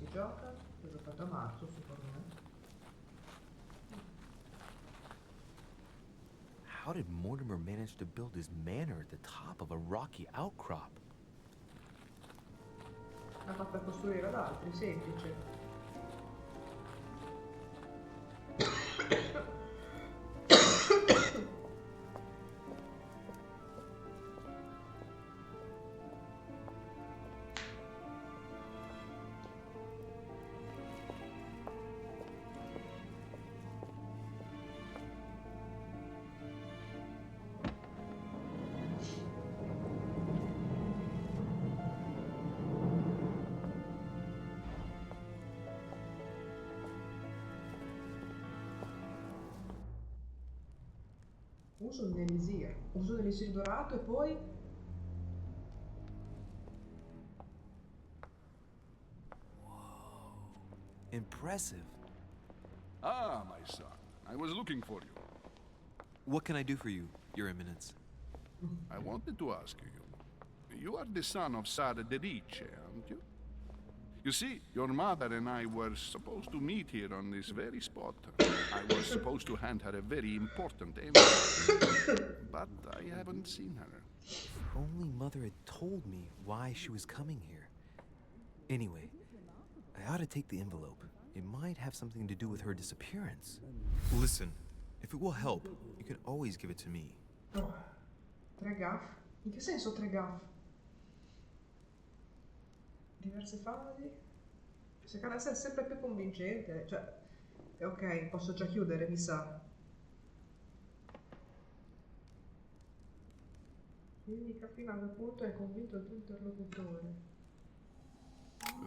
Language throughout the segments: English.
si gioca, ho giocato a marzo secondo me. How did Mortimer manage to build his manor at the top of a rocky outcrop? L'ha fatta costruire ad altri, semplice. Uso un elisir dorato e poi... Impressive. Ah, my son. I was looking for you. What can I do for you, Your Eminence? I wanted to ask you. You are the son of Sara de Riche, aren't you? You see, your mother and I were supposed to meet here on this very spot. I was supposed to hand her a very important envelope, but I haven't seen her. If only Mother had told me why she was coming here. Anyway, I ought to take the envelope. It might have something to do with her disappearance. Listen, if it will help, you can always give it to me. Oh, 3 gaff? In che senso 3 gaff? Diverse fasi? Cerca di essere sempre più convincente. Cioè, ok, posso già chiudere, mi sa. Indica fino a quel punto hai convinto il tuo interlocutore.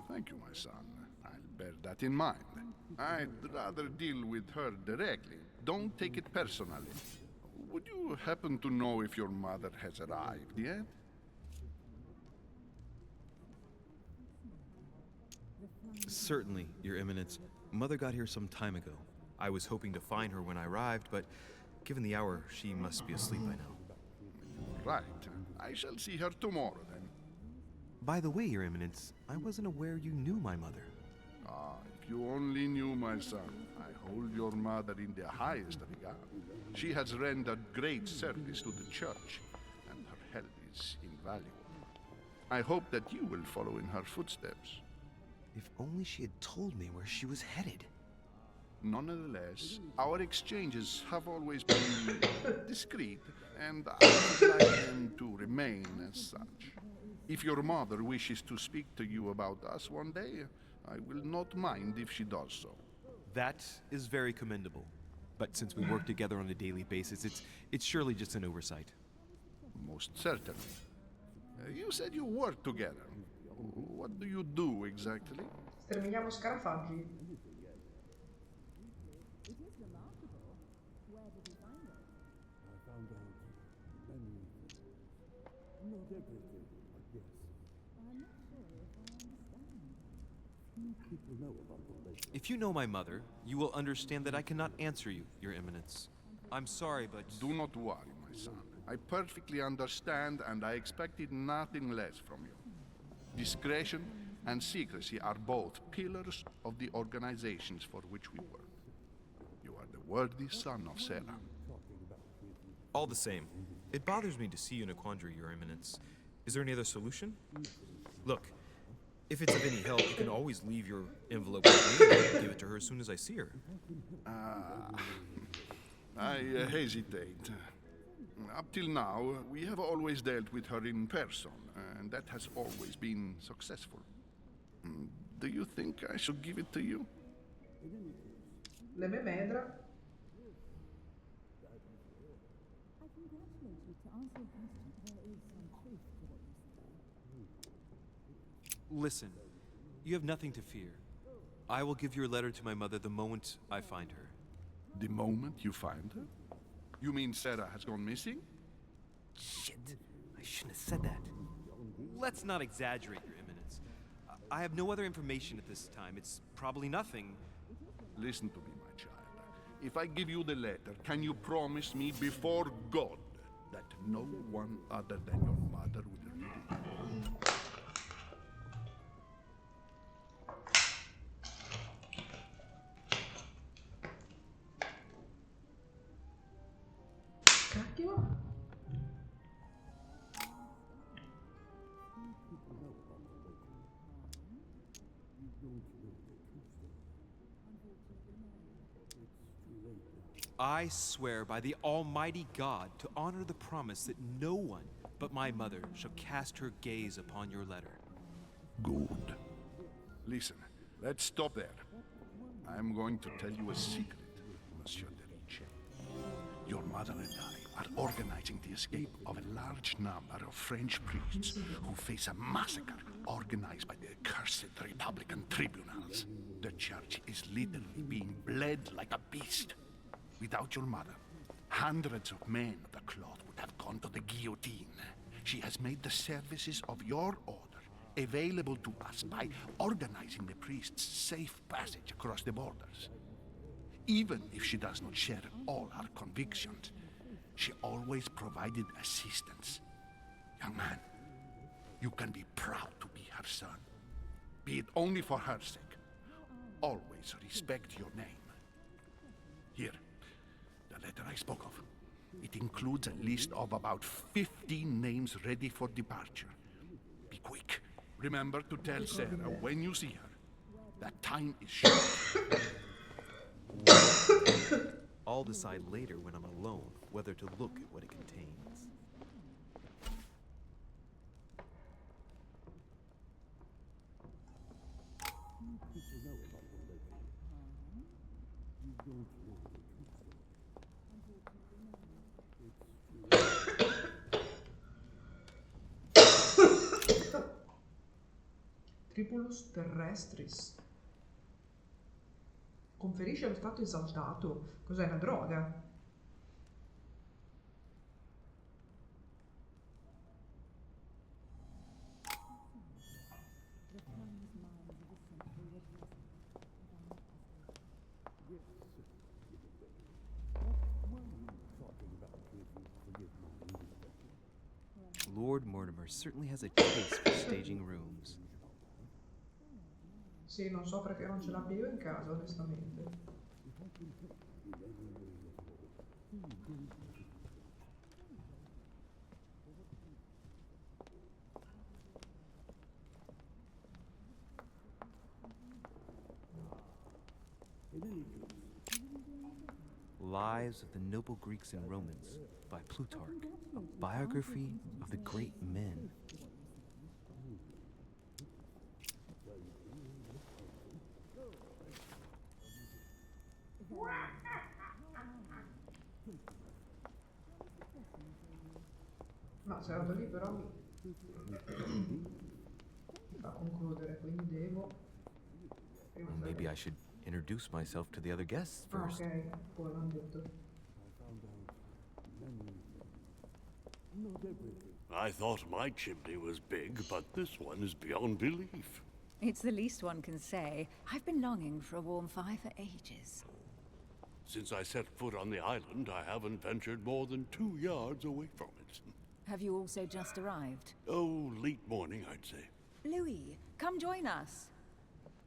Thank you, my son. I'll bear that in mind. I'd rather deal with her directly. Don't take it personally. Would you happen to know if your mother has arrived yet? Certainly, Your Eminence. Mother got here some time ago. I was hoping to find her when I arrived, but given the hour, she must be asleep by now. Right. I shall see her tomorrow, then. By the way, Your Eminence, I wasn't aware you knew my mother. Ah, if you only knew, my son. I hold your mother in the highest regard. She has rendered great service to the church, and her help is invaluable. I hope that you will follow in her footsteps. If only she had told me where she was headed. Nonetheless, our exchanges have always been discreet, and I would like them to remain as such. If your mother wishes to speak to you about us one day, I will not mind if she does so. That is very commendable. But since we work together on a daily basis, it's surely just an oversight. Most certainly. You said you work together. What do you do exactly? Sterminiamo scarafaggi. If you know my mother, you will understand that I cannot answer you, Your Eminence. I'm sorry, but... Do not worry, my son. I perfectly understand, and I expected nothing less from you. Discretion and secrecy are both pillars of the organizations for which we work. You are the worthy son of Sarah. All the same, it bothers me to see you in a quandary, Your Eminence. Is there any other solution? Look, if it's of any help, you can always leave your envelope with me and I'll give it to her as soon as I see her. I hesitate. Up till now, we have always dealt with her in person, and that has always been successful. Do you think I should give it to you? Le memedra. Listen, you have nothing to fear. I will give your letter to my mother the moment I find her. The moment you find her? You mean Sarah has gone missing? Shit, I shouldn't have said that. Let's not exaggerate, Your Eminence. I have no other information at this time. It's probably nothing. Listen to me, my child. If I give you the letter, can you promise me before God that no one other than your mother will read it? I swear by the Almighty God to honor the promise that no one but my mother shall cast her gaze upon your letter. Good. Listen, let's stop there. I'm going to tell you a secret, Monsieur Derice. Your mother and I are organizing the escape of a large number of French priests who face a massacre organized by the accursed Republican tribunals. The church is literally being bled like a beast. Without your mother, hundreds of men of the cloth would have gone to the guillotine. She has made the services of your order available to us by organizing the priests' safe passage across the borders. Even if she does not share all our convictions, she always provided assistance. Young man, you can be proud to be her son. Be it only for her sake. Always respect your name. Here, the letter I spoke of. It includes a list of about 15 names ready for departure. Be quick. Remember to tell Sarah when you see her that time is short. I'll decide later when I'm alone whether to look at what it contains. Tribulus terrestris. Conferisce lo stato esaltato. Cos'è, una droga? Lord Mortimer certainly has a taste for staging rooms. Sì, non so perché non ce l'abbia io in casa, onestamente. Lives of the Noble Greeks and Romans by Plutarch, a biography of the great men. No, se vado lì però mi fa concludere, quindi devo... Maybe I should introduce myself to the other guests first. Ok, poi l'hanno detto. I thought my chimney was big, but this one is beyond belief. It's the least one can say. I've been longing for a warm fire for ages. Since I set foot on the island, I haven't ventured more than 2 yards away from it. Have you also just arrived? Oh, late morning, I'd say. Louis, come join us.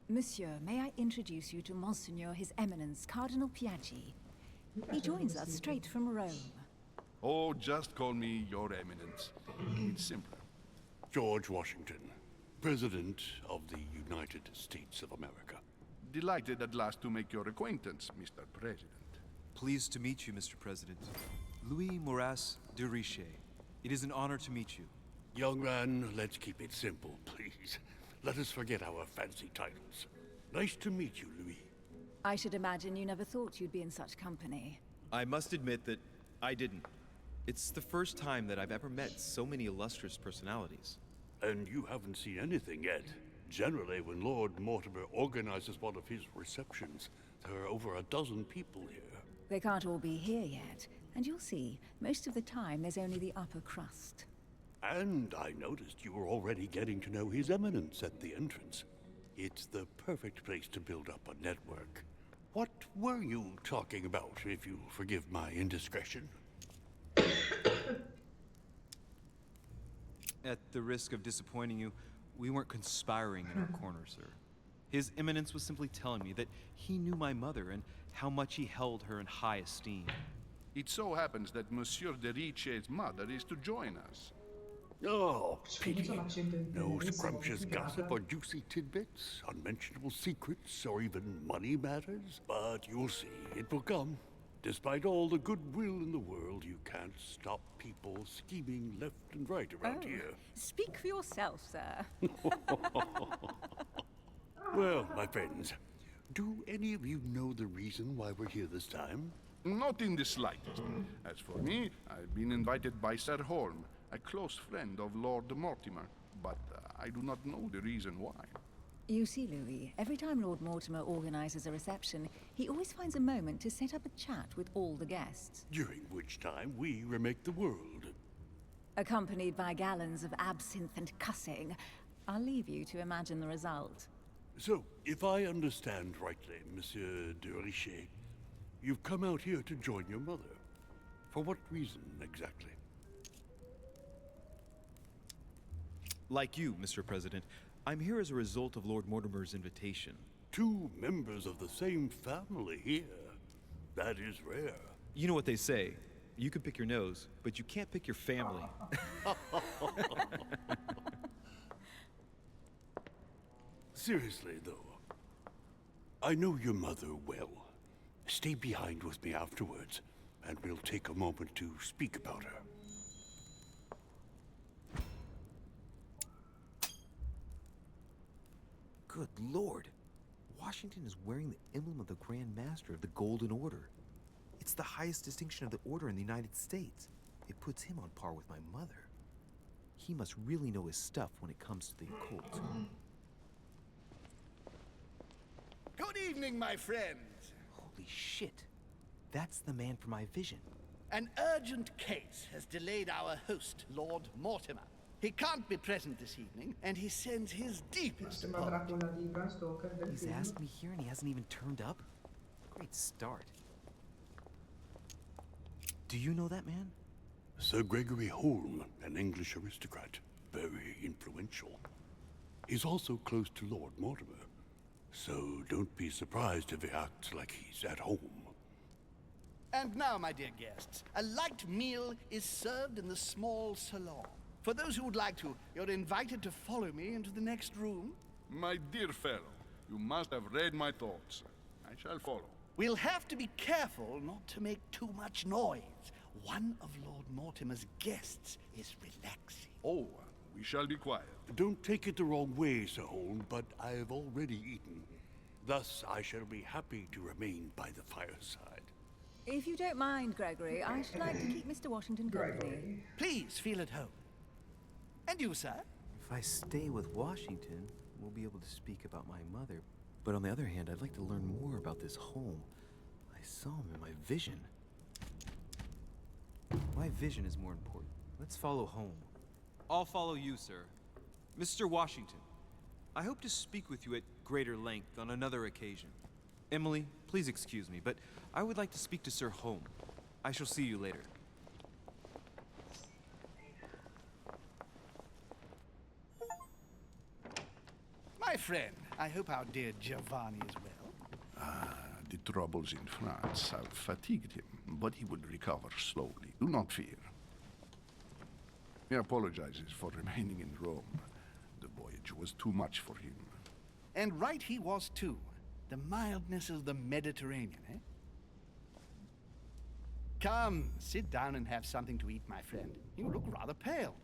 Monsieur, may I introduce you to Monsignor His Eminence, Cardinal Piaggi. He joins us straight from Rome. Oh, just call me Your Eminence. It's simpler. George Washington, President of the United States of America. Delighted at last to make your acquaintance, Mr. President. Pleased to meet you, Mr. President. Louis Moras de Riche. It is an honor to meet you. Young man, let's keep it simple, please. Let us forget our fancy titles. Nice to meet you, Louis. I should imagine you never thought you'd be in such company. I must admit that I didn't. It's the first time that I've ever met so many illustrious personalities. And you haven't seen anything yet. Generally, when Lord Mortimer organizes one of his receptions, there are over a dozen people here. They can't all be here yet, and you'll see, most of the time there's only the upper crust. And I noticed you were already getting to know His Eminence at the entrance. It's the perfect place to build up a network. What were you talking about, if you'll forgive my indiscretion? At the risk of disappointing you, we weren't conspiring in our corner, sir. His Eminence was simply telling me that he knew my mother and how much he held her in high esteem. It so happens that Monsieur de Rice's mother is to join us. Oh, pity. No Scusa, scrumptious gossip or juicy tidbits, unmentionable secrets, or even money matters. But you'll see, it will come. Despite all the goodwill in the world, you can't stop people scheming left and right around here. Speak for yourself, sir. Well, my friends, do any of you know the reason why we're here this time? Not in the slightest. As for me, I've been invited by Sir Holm, a close friend of Lord Mortimer, but I do not know the reason why. You see, Louis, every time Lord Mortimer organizes a reception, he always finds a moment to set up a chat with all the guests. During which time we remake the world. Accompanied by gallons of absinthe and cussing. I'll leave you to imagine the result. So, if I understand rightly, Monsieur de Richet, you've come out here to join your mother. For what reason, exactly? Like you, Mr. President, I'm here as a result of Lord Mortimer's invitation. 2 members of the same family here. That is rare. You know what they say. You can pick your nose, but you can't pick your family. Seriously, though, I know your mother well. Stay behind with me afterwards, and we'll take a moment to speak about her. Good Lord. Washington is wearing the emblem of the Grand Master of the Golden Order. It's the highest distinction of the Order in the United States. It puts him on par with my mother. He must really know his stuff when it comes to the occult. Good evening, my friends. Holy shit. That's the man for my vision. An urgent case has delayed our host, Lord Mortimer. He can't be present this evening, and he sends his deepest Sembra apologies. Dracula di Bram Stoker del He's film. asked me here and he hasn't even turned up? Great start. Do you know that man? Sir Gregory Holm, an English aristocrat, very influential. He's also close to Lord Mortimer, so don't be surprised if he acts like he's at home. And now, my dear guests, a light meal is served in the small salon. For those who would like to, you're invited to follow me into the next room. My dear fellow, you must have read my thoughts. I shall follow. We'll have to be careful not to make too much noise. One of Lord Mortimer's guests is relaxing. Oh, we shall be quiet. Don't take it the wrong way, Sir Holm, but I have already eaten. Thus, I shall be happy to remain by the fireside. If you don't mind, Gregory, I should like to keep Mr. Washington company. Gregory. Please feel at home. And you, sir? If I stay with Washington, we'll be able to speak about my mother. But on the other hand, I'd like to learn more about this home. I saw him in my vision. My vision is more important. Let's follow home. I'll follow you, sir. Mr. Washington, I hope to speak with you at greater length on another occasion. Emily, please excuse me, but I would like to speak to Sir Holm. I shall see you later. My friend, I hope our dear Giovanni is well. The troubles in France have fatigued him, but he will recover slowly. Do not fear. He apologizes for remaining in Rome. The voyage was too much for him. And right he was too. The mildness of the Mediterranean, eh? Come, sit down and have something to eat, my friend. You look rather pale.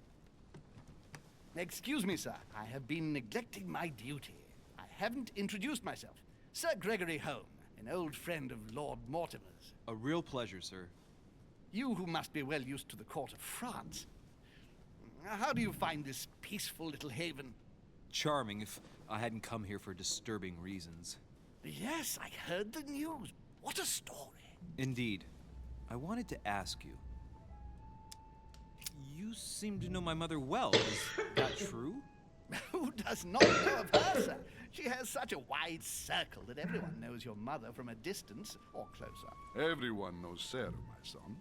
Excuse me, sir. I have been neglecting my duty. I haven't introduced myself. Sir Gregory Holm, an old friend of Lord Mortimer's. A real pleasure, sir. You who must be well used to the court of France. How do you find this peaceful little haven? Charming if I hadn't come here for disturbing reasons. Yes, I heard the news. What a story. Indeed. I wanted to ask you. You seem to know my mother well. Is that true? Who does not know of her, sir? She has such a wide circle that everyone knows your mother from a distance or closer. Everyone knows Sarah, my son.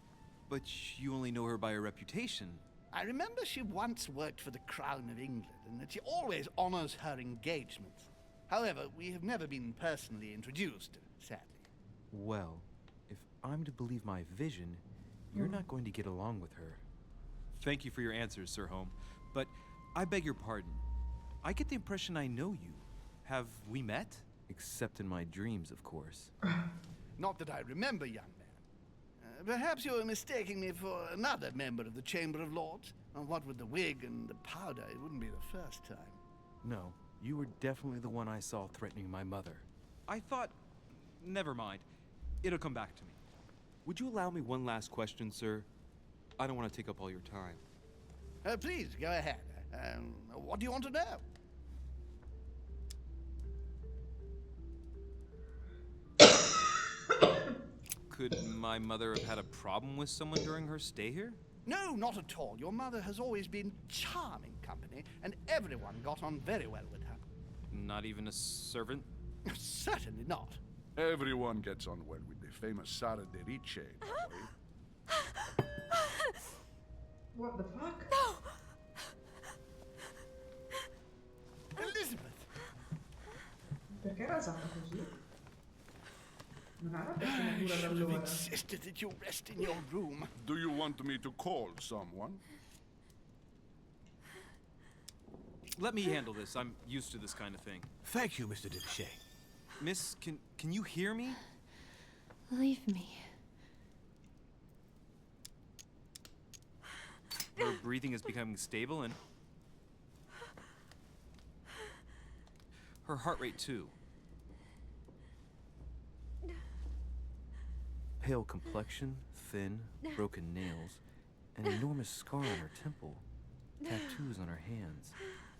But you only know her by her reputation. I remember she once worked for the Crown of England and that she always honors her engagements. However, we have never been personally introduced, sadly. Well, if I'm to believe my vision, you're not going to get along with her. Thank you for your answers, Sir Holm. But I beg your pardon. I get the impression I know you. Have we met? Except in my dreams, of course. Not that I remember, young man. Perhaps you're mistaking me for another member of the Chamber of Lords. And what with the wig and the powder, it wouldn't be the first time. No, you were definitely the one I saw threatening my mother. I thought. Never mind. It'll come back to me. Would you allow me one last question, sir? I don't want to take up all your time. Please, go ahead. What do you want to know? Could my mother have had a problem with someone during her stay here? No, not at all. Your mother has always been charming company, and everyone got on very well with her. Not even a servant? Certainly not. Everyone gets on well with the famous Sara de Ricci. What the fuck? No! Elizabeth! Perché era rasata così? Non era perché I non dura should have allora. insisted that you rest in your room. Do you want me to call someone? Let me handle this. I'm used to this kind of thing. Thank you, Mr. Dicochet. Miss, can you hear me? Leave me. Her breathing is becoming stable and her heart rate too. Pale complexion, thin, broken nails, an enormous scar on her temple, tattoos on her hands.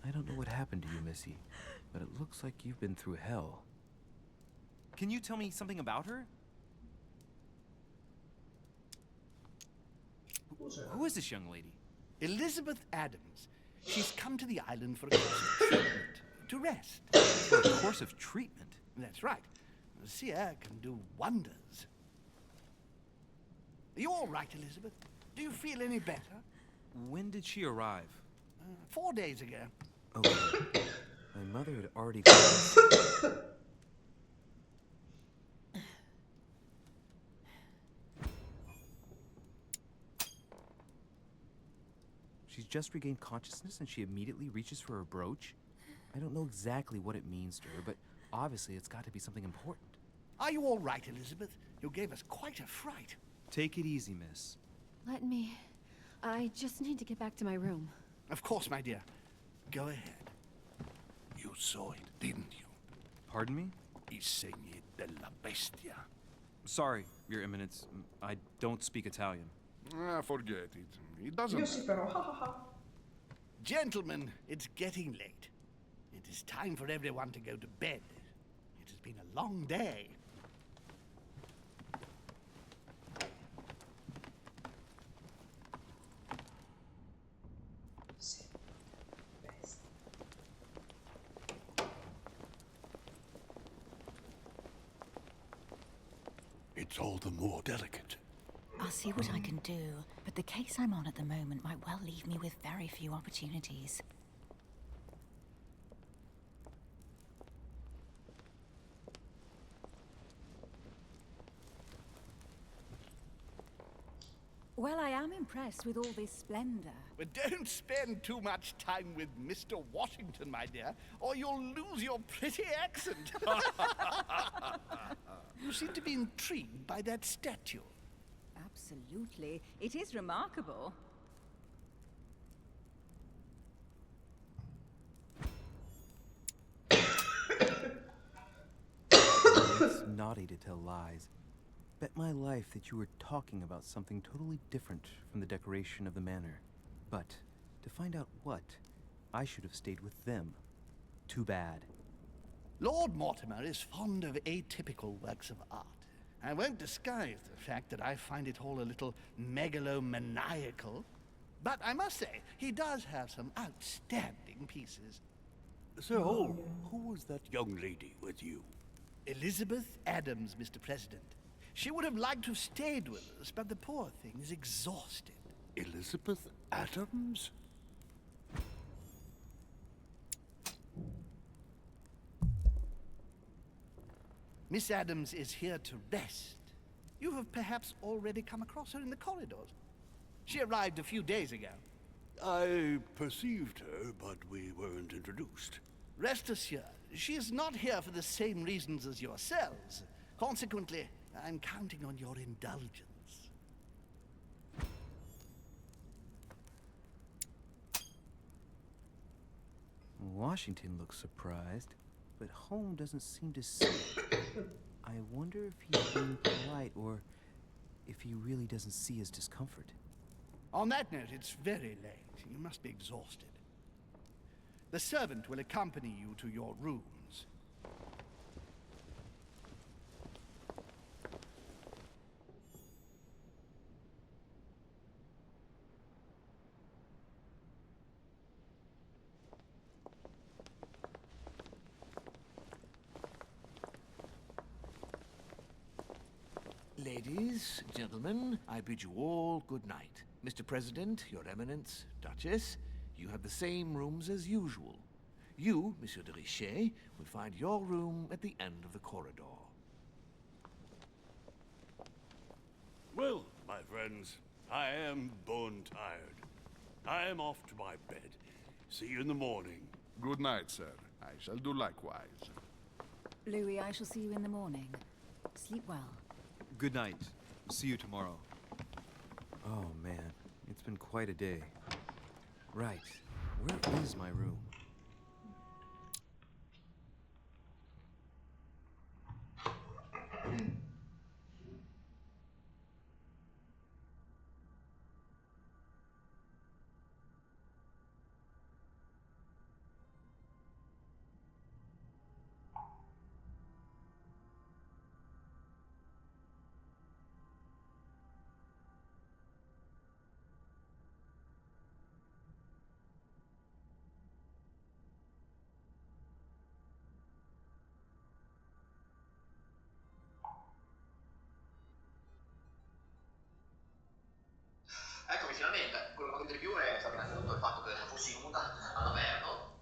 I don't know what happened to you, Missy, but it looks like you've been through hell. Can you tell me something about her? Who is this young lady? Elizabeth Adams. She's come to the island for a course of treatment, to rest. For a course of treatment? That's right. Sea air can do wonders. Are you all right, Elizabeth? Do you feel any better? When did she arrive? 4 days ago. Okay. My mother had already. She's just regained consciousness and she immediately reaches for her brooch? I don't know exactly what it means to her, but obviously it's got to be something important. Are you all right, Elizabeth? You gave us quite a fright. Take it easy, miss. Let me. I just need to get back to my room. Of course, my dear. Go ahead. You saw it, didn't you? Pardon me? I segni della bestia. Sorry, Your Eminence. I don't speak Italian. Forget it. It doesn't Io sì matter. però, ha ha ha. Gentlemen, it's getting late. It is time for everyone to go to bed. It has been a long day. Sì. Bestia. It's all the more delicate. I'll see what I can do, but the case I'm on at the moment might well leave me with very few opportunities. Well, I am impressed with all this splendor. But don't spend too much time with Mr. Washington, my dear, or you'll lose your pretty accent. You seem to be intrigued by that statue. Absolutely. It is remarkable. It's naughty to tell lies. Bet my life that you were talking about something totally different from the decoration of the manor. But to find out what, I should have stayed with them. Too bad. Lord Mortimer is fond of atypical works of art. I won't disguise the fact that I find it all a little megalomaniacal. But I must say, he does have some outstanding pieces. Sir Holm, who was that young lady with you? Elizabeth Adams, Mr. President. She would have liked to have stayed with us, but the poor thing is exhausted. Elizabeth Adams? Miss Adams is here to rest. You have perhaps already come across her in the corridors. She arrived a few days ago. I perceived her, but we weren't introduced. Rest assured, she is not here for the same reasons as yourselves. Consequently, I'm counting on your indulgence. Washington looks surprised, but Home doesn't seem to see it. I wonder if he's being polite or if he really doesn't see his discomfort. On that note, it's very late. You must be exhausted. The servant will accompany you to your rooms. Ladies, gentlemen, I bid you all good night. Mr. President, Your Eminence, Duchess, you have the same rooms as usual. You, Monsieur de Richet, will find your room at the end of the corridor. Well, my friends, I am bone tired. I am off to my bed. See you in the morning. Good night, sir. I shall do likewise. Louis, I shall see you in the morning. Sleep well. Good night. See you tomorrow. Oh man, it's been quite a day. Right, where is my room? Eccomi, finalmente. Quello che mi ha di più è stato innanzitutto il fatto che fossi nuda all'aperto,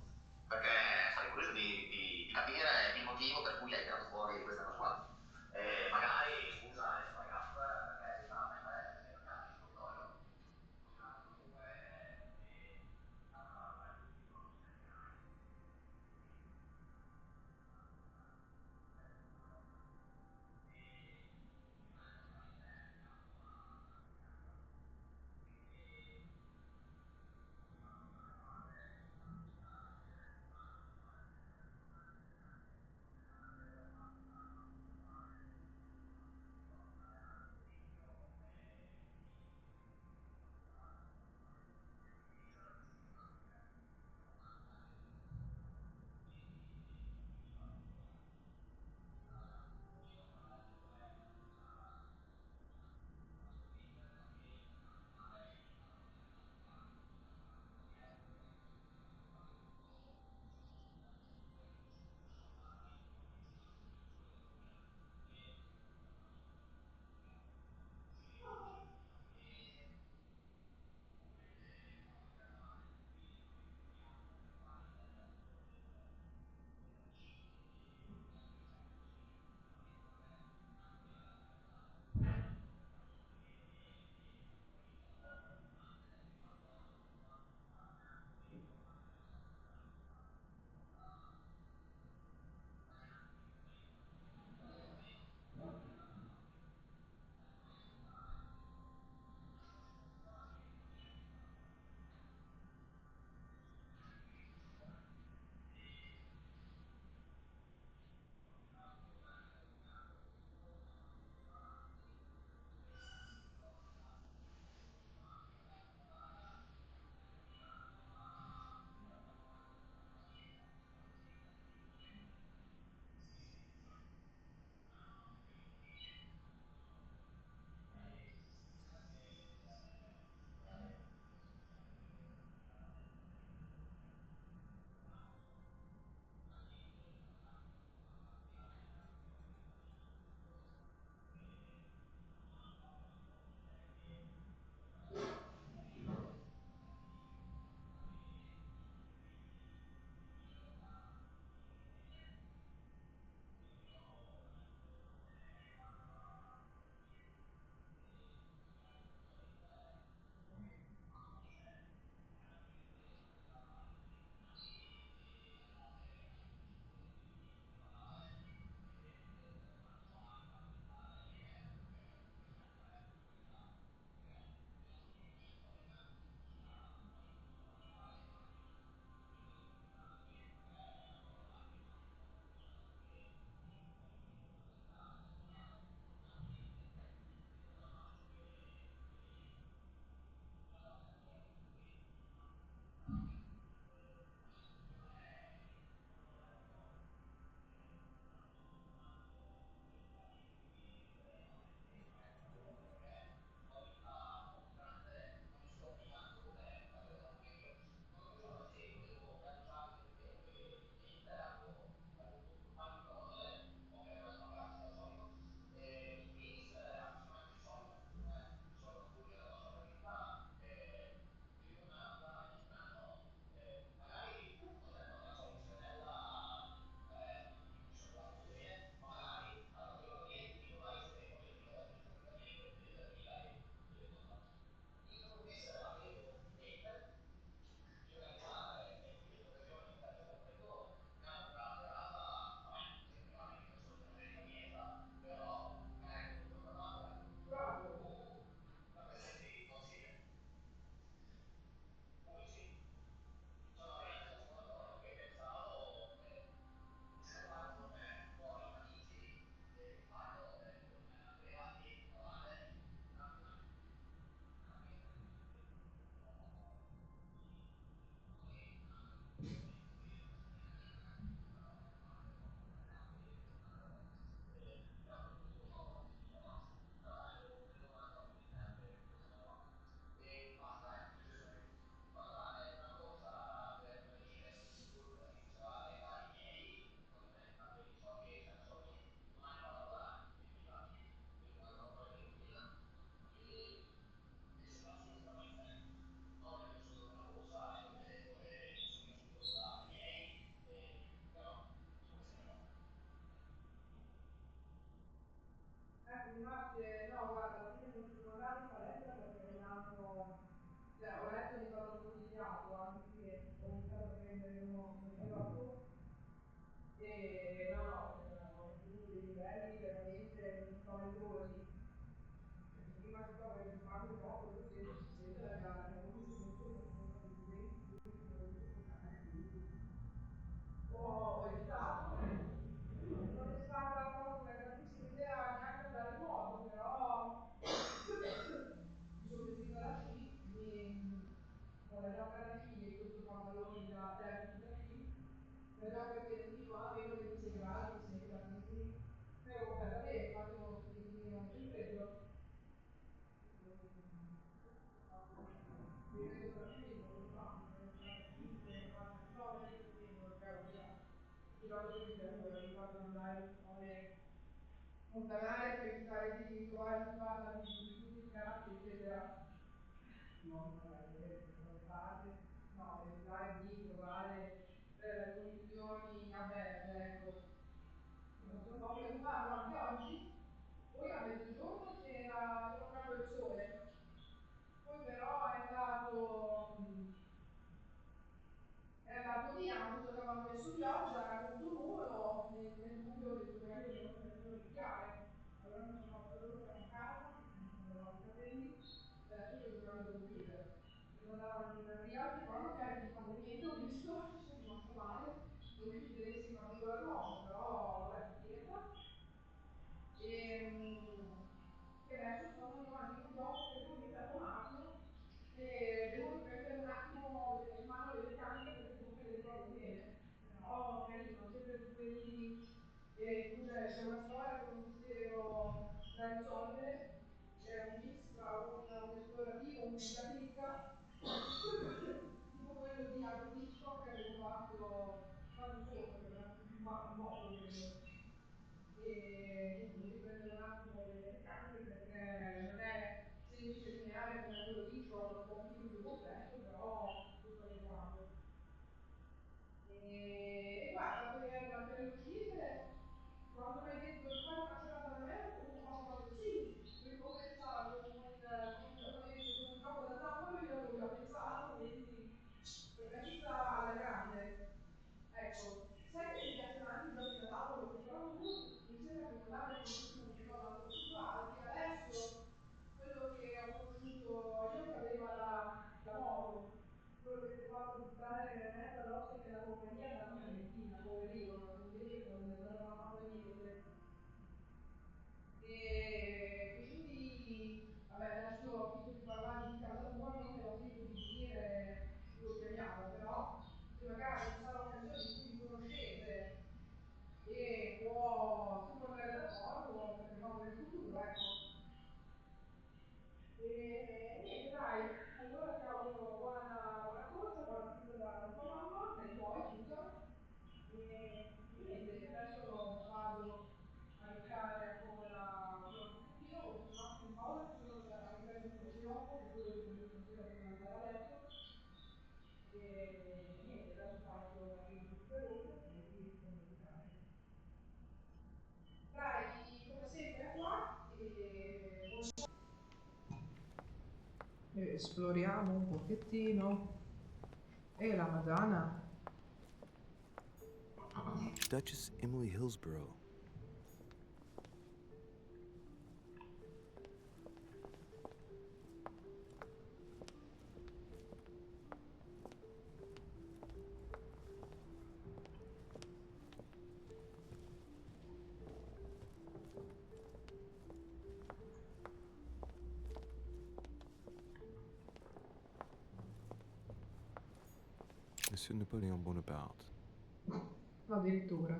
perché sarei curioso di capire il motivo per cui hai tirato fuori questa cosa qua. E magari scusa il ragazzo perché si sta in palestra e non ha il corridoio. Comunque, giocato per il tempo era abituato ad andare in zone montanare per evitare di trovare tutta la vicissitudine di caratteri, eccetera. No, vabbè, non fate. No, per evitare di trovare condizioni avverse, ecco. Sono un po' preoccupato anche oggi. Poi a mezzogiorno c'era un gran bel sole, poi però è andato via, ma visto che avevano messo pioggia contro il muro, nel dubbio ho detto magari dobbiamo prenderlo di chiare. Allora mi sono fatta loro che erano a casa, mi sono lavato i capelli, e adesso sto giocando al computer. Sono andata in realtà cronaca e non fanno niente, ho visto, ci sono rimasta male, non mi succedesse in particolar modo, però vabbè, pazienza. E adesso sto andando avanti con gioco perché ho iniziato marzo e devo riprendere un attimo in mano le meccaniche perché non me le ricordo bene, però carino, sempre su quei libri in cui c'è una storia con un mistero da risolvere, è un mix tra un esplorativo, un clic clicca, tipo quello di Alfred Hitchcock che avevo fatto l'anno scorso, che era un botto credo. E niente, devo riprendere un attimo le meccaniche perché non è semplice e lineare come quello di Hitchcock, è un pochino più complesso, però lo sto riprovando. E guarda, per le uscite, quando mi hai detto di fare una serata da me, ho fatto sì, ricompensa mi hai detto con un gioco da tavolo, io l'avevo già pensato, quindi per me ci sta alla grande. Ecco, sai che mi piacciono anche i giochi da tavolo, che però tu mi sembra che non l'abbia conosciuti, no? Tanto strutturati. Adesso quello che ho conosciuto io che aveva la moto, quello che ti ho fatto buttare mezza l'ospite della compagnia andando in Argentina, poverino, invece non aveva fatto niente. E quindi, vabbè, adesso ho finito di parlare di casa tua, non te l'ho finito di dire, lo chiamiamo, però se magari ci sarà l'occasione in cui vi conoscete e può tutto andare d'accordo, perché no, per il futuro, ecco. E niente, dai, allora ti auguro buona corsa, buona visita da tua mamma, dai tuoi, scusa. E niente, io adesso vado a giocare ancora un pochettino, ho fatto un attimo in pausa, mi sono andata a riprendere un po' di gioco, che è quello che prendo stasera prima di andare a letto. E niente, adesso faccio un po' più veloce e poi riprendo a giocare. Dai, come sempre a qua e esploriamo un pochettino. E la Madonna. Duchess Emily Hillsborough. Monsieur Napoleon Bonaparte. Addirittura.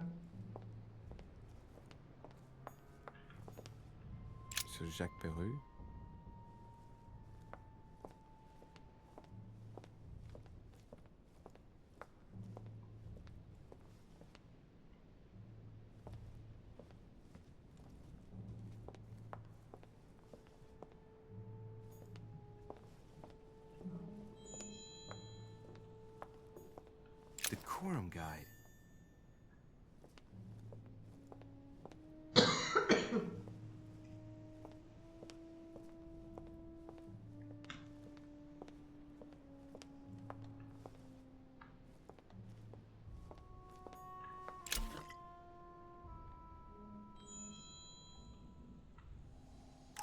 Monsieur Jacques Perru. Decorum guide.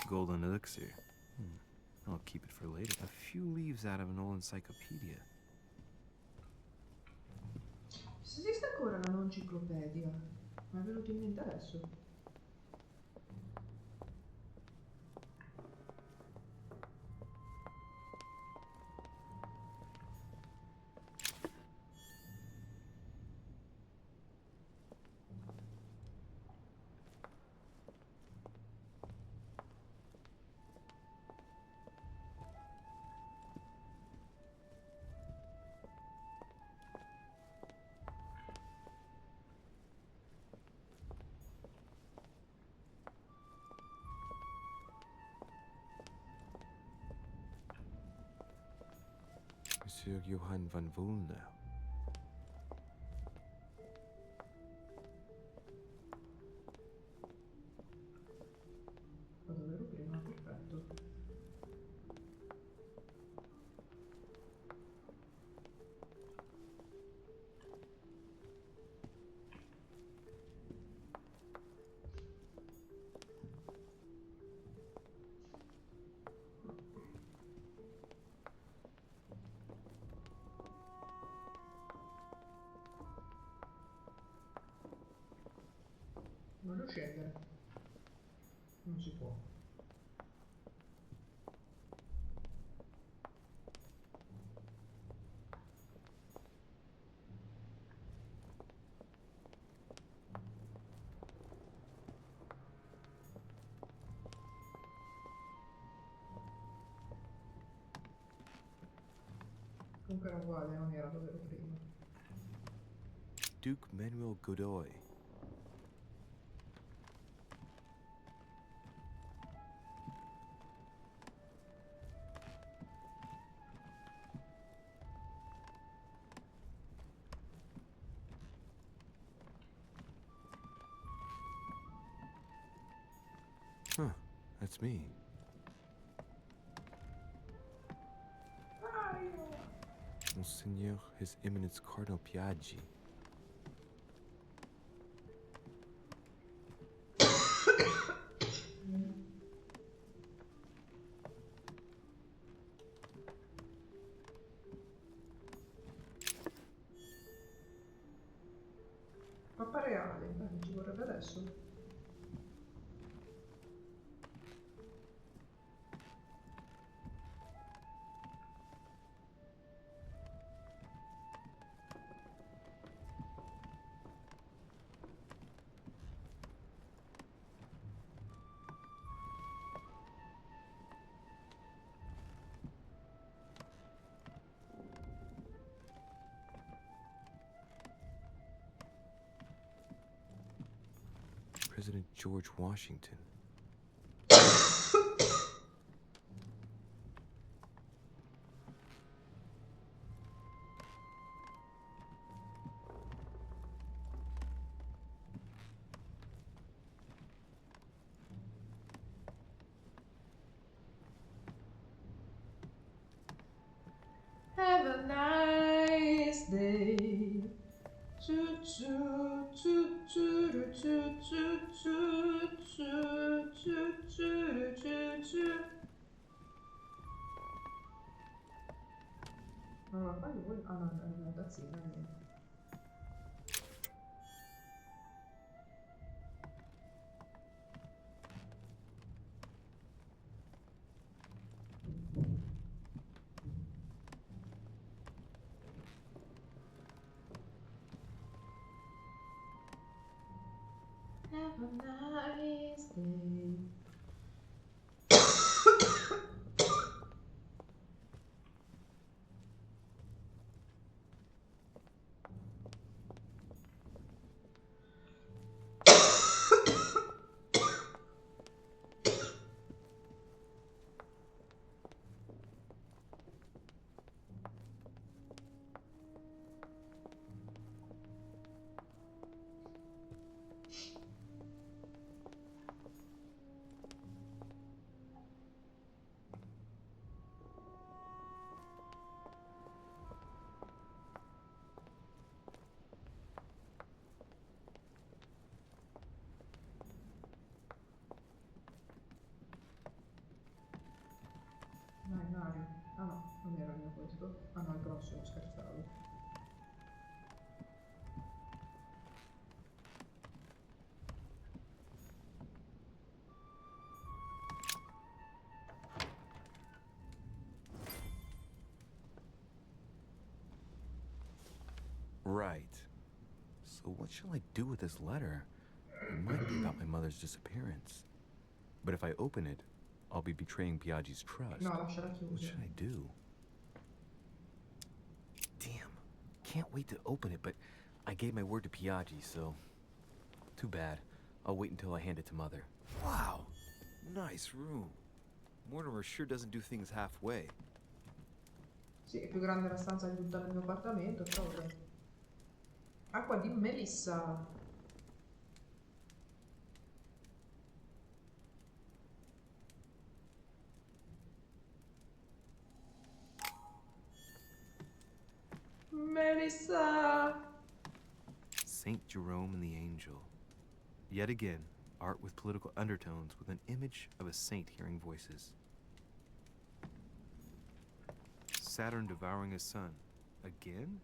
Golden elixir. I'll keep it for later. A few leaves out of an old encyclopedia. Se esiste ancora la non enciclopedia, mi è venuto in mente adesso. Monsieur Johann van Vulner. Lo dovevo prima, perfetto. Voglio scendere. Non si può. Comunque era uguale, non era dove ero prima. Duke Manuel Godoy. Huh, that's me. Monseigneur, His Eminence Cardinal Piaggi. Papà reale, ci vorrebbe adesso. President George Washington. Have a nice day. Choo choo choo choo choo choo choo choo choo choo choo choo. Allora, poi voi... Ah no, è una tazzina, niente. Have a nice day. No, in aria. Ah no, non era il mio questo. Ah no, il prossimo, scherzavo. Right. So what shall I do with this letter? It might be about my mother's disappearance. But if I open it, I'll be betraying Piaggi's trust. No, lasciala chiusa. What should I do? Damn. Can't wait to open it, but I gave my word to Piaggi, so... Too bad. I'll wait until I hand it to Mother. Wow. Nice room. Mortimer sure doesn't do things halfway. Sì, è più grande la stanza di tutta nel mio appartamento, però vabbè. Acqua di melissa. Melissa! Saint Jerome and the Angel. Yet again, art with political undertones with an image of a saint hearing voices. Saturn devouring his son. Again?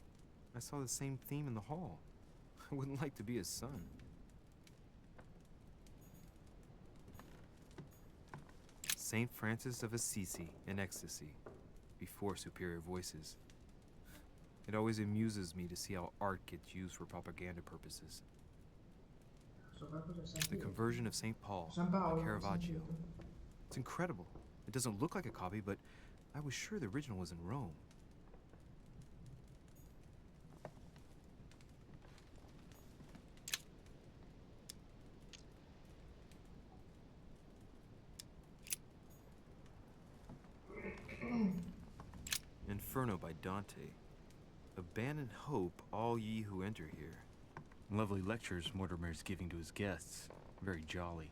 I saw the same theme in the hall. I wouldn't like to be his son. Saint Francis of Assisi in ecstasy, before superior voices. It always amuses me to see how art gets used for propaganda purposes. The Conversion of St. Paul by Caravaggio. It's incredible. It doesn't look like a copy, but I was sure the original was in Rome. Inferno by Dante. Abandon hope, all ye who enter here. Lovely lectures Mortimer's giving to his guests. Very jolly.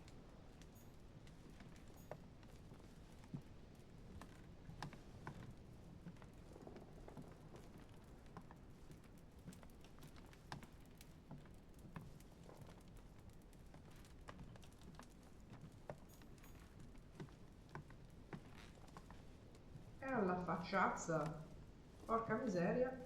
E alla facciazza. Porca miseria.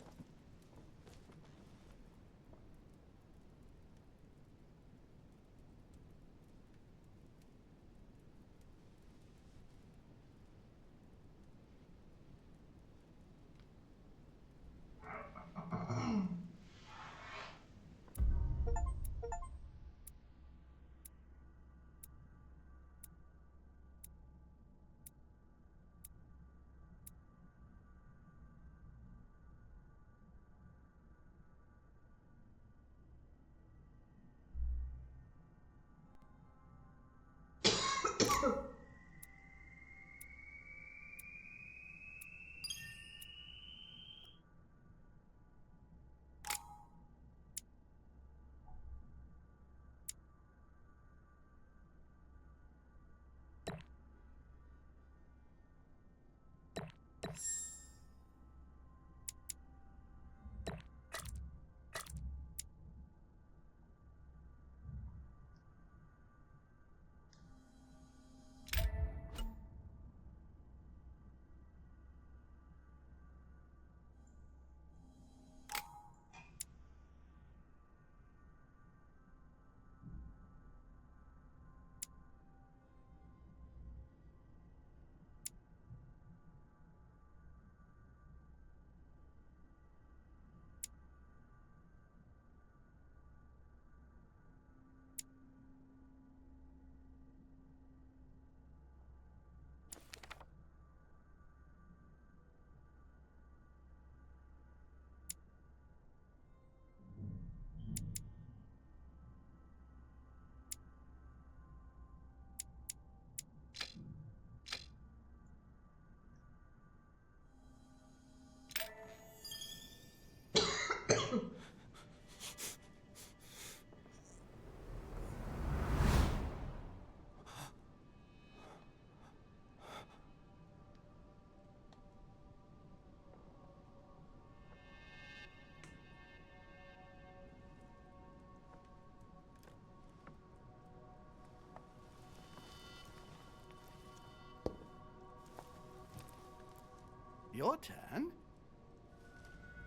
Your turn?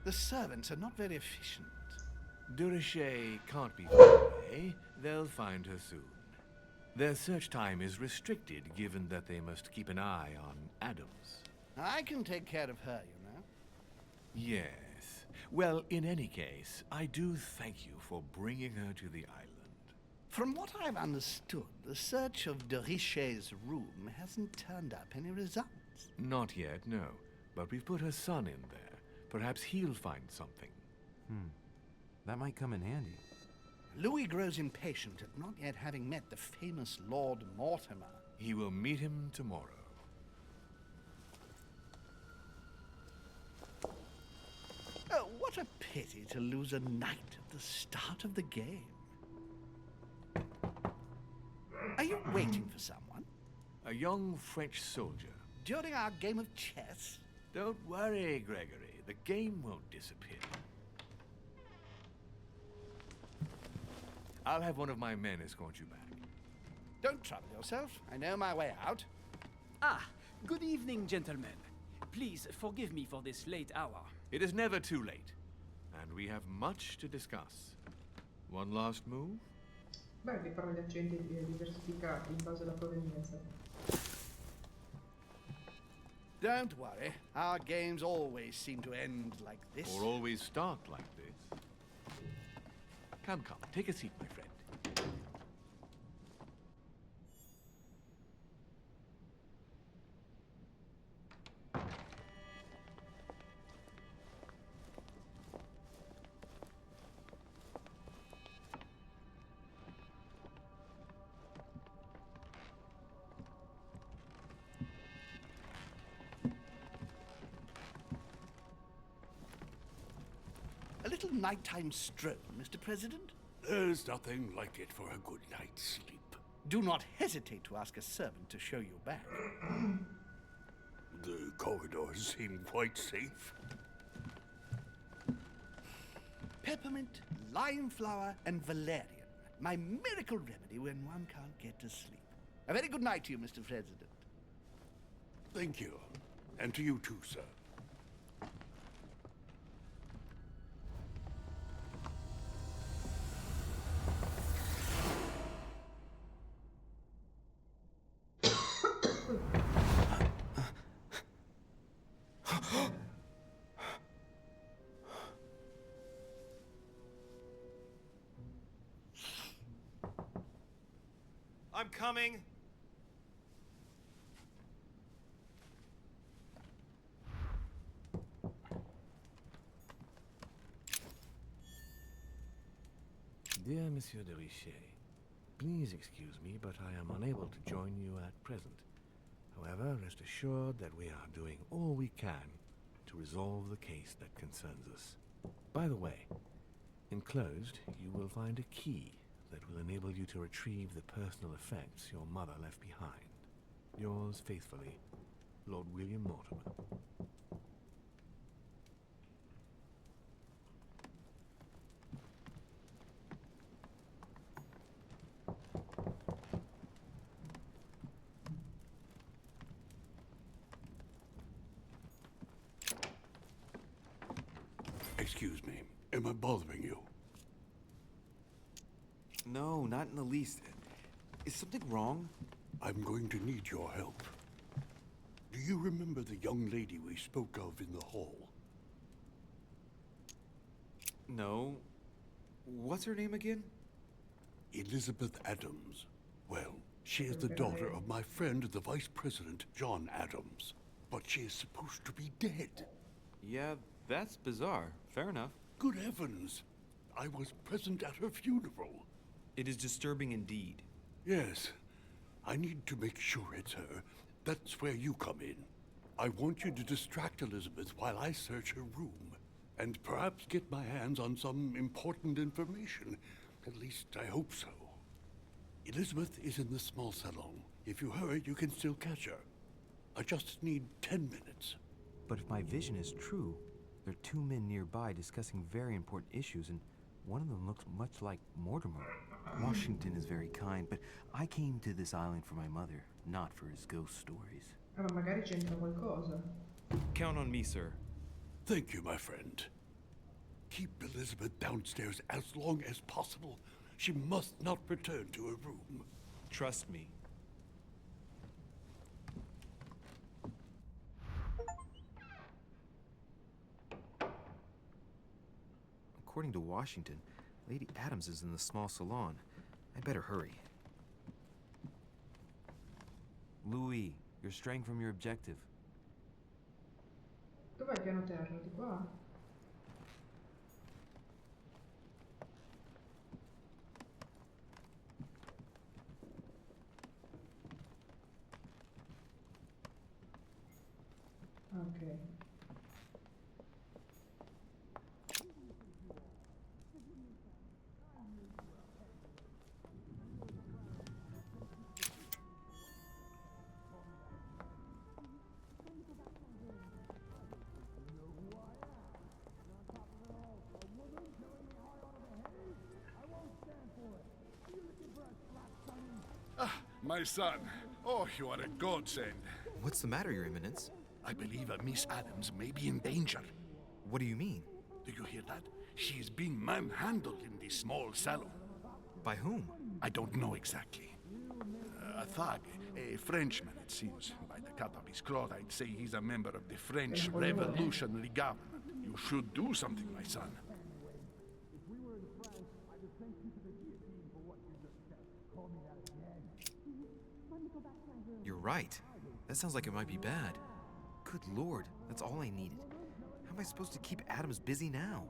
The servants are not very efficient. De Richet can't be far away. They'll find her soon. Their search time is restricted, given that they must keep an eye on Adams. I can take care of her, you know. Yes. Well, in any case, I do thank you for bringing her to the island. From what I've understood, the search of de Richet's room hasn't turned up any results. Not yet, no. But we've put her son in there. Perhaps he'll find something. That might come in handy. Louis grows impatient at not yet having met the famous Lord Mortimer. He will meet him tomorrow. What a pity to lose a knight at the start of the game. Are you waiting for someone? A young French soldier. During our game of chess? Don't worry, Gregory. The game won't disappear. I'll have one of my men escort you back. Don't trouble yourself. I know my way out. Ah, good evening, gentlemen. Please forgive me for this late hour. It is never too late, and we have much to discuss. One last move? Beh, vi parlo di accenti diversificati in base alla provenienza. Don't worry. Our games always seem to end like this. Or always start like this. Come, take a seat, my friend. A little nighttime stroll, Mr. President? There's nothing like it for a good night's sleep. Do not hesitate to ask a servant to show you back. The corridors seem quite safe. Peppermint, lime flower, and valerian. My miracle remedy when one can't get to sleep. A very good night to you, Mr. President. Thank you. And to you too, sir. I'm coming. Dear Monsieur de Richet, please excuse me, but I am unable to join you at present. However, rest assured that we are doing all we can to resolve the case that concerns us. By the way, enclosed, you will find a key that will enable you to retrieve the personal effects your mother left behind. Yours faithfully, Lord William Mortimer. Excuse me. Am I bothering you? No, not in the least. Is something wrong? I'm going to need your help. Do you remember the young lady we spoke of in the hall? No. What's her name again? Elizabeth Adams. Well, she is the daughter of my friend, the Vice President, John Adams. But she is supposed to be dead. Yeah, that's bizarre. Fair enough. Good heavens! I was present at her funeral. It is disturbing indeed. Yes. I need to make sure it's her. That's where you come in. I want you to distract Elizabeth while I search her room. And perhaps get my hands on some important information. At least, I hope so. Elizabeth is in the small salon. If you hurry, you can still catch her. I just need 10 minutes. But if my vision is true, there are two men nearby discussing very important issues, and one of them looks much like Mortimer. Washington is very kind, but I came to this island for my mother, not for his ghost stories. Ma magari c'entra qualcosa. Count on me, sir. Thank you, my friend. Keep Elizabeth downstairs as long as possible. She must not return to her room. Trust me. According to Washington, Lady Adams is in the small salon. I'd better hurry. Louis, you're straying from your objective. Dov'è il piano terra? Di qua? Ok. My son. Oh, you are a godsend. What's the matter, Your Eminence? I believe a Miss Adams may be in danger. What do you mean? Do you hear that? She is being manhandled in this small salon. By whom? I don't know exactly. A thug, a Frenchman, it seems. By the cut of his cloth, I'd say he's a member of the French Revolutionary Government. You should do something, my son. You're right. That sounds like it might be bad. Good lord, that's all I needed. How am I supposed to keep Adams busy now?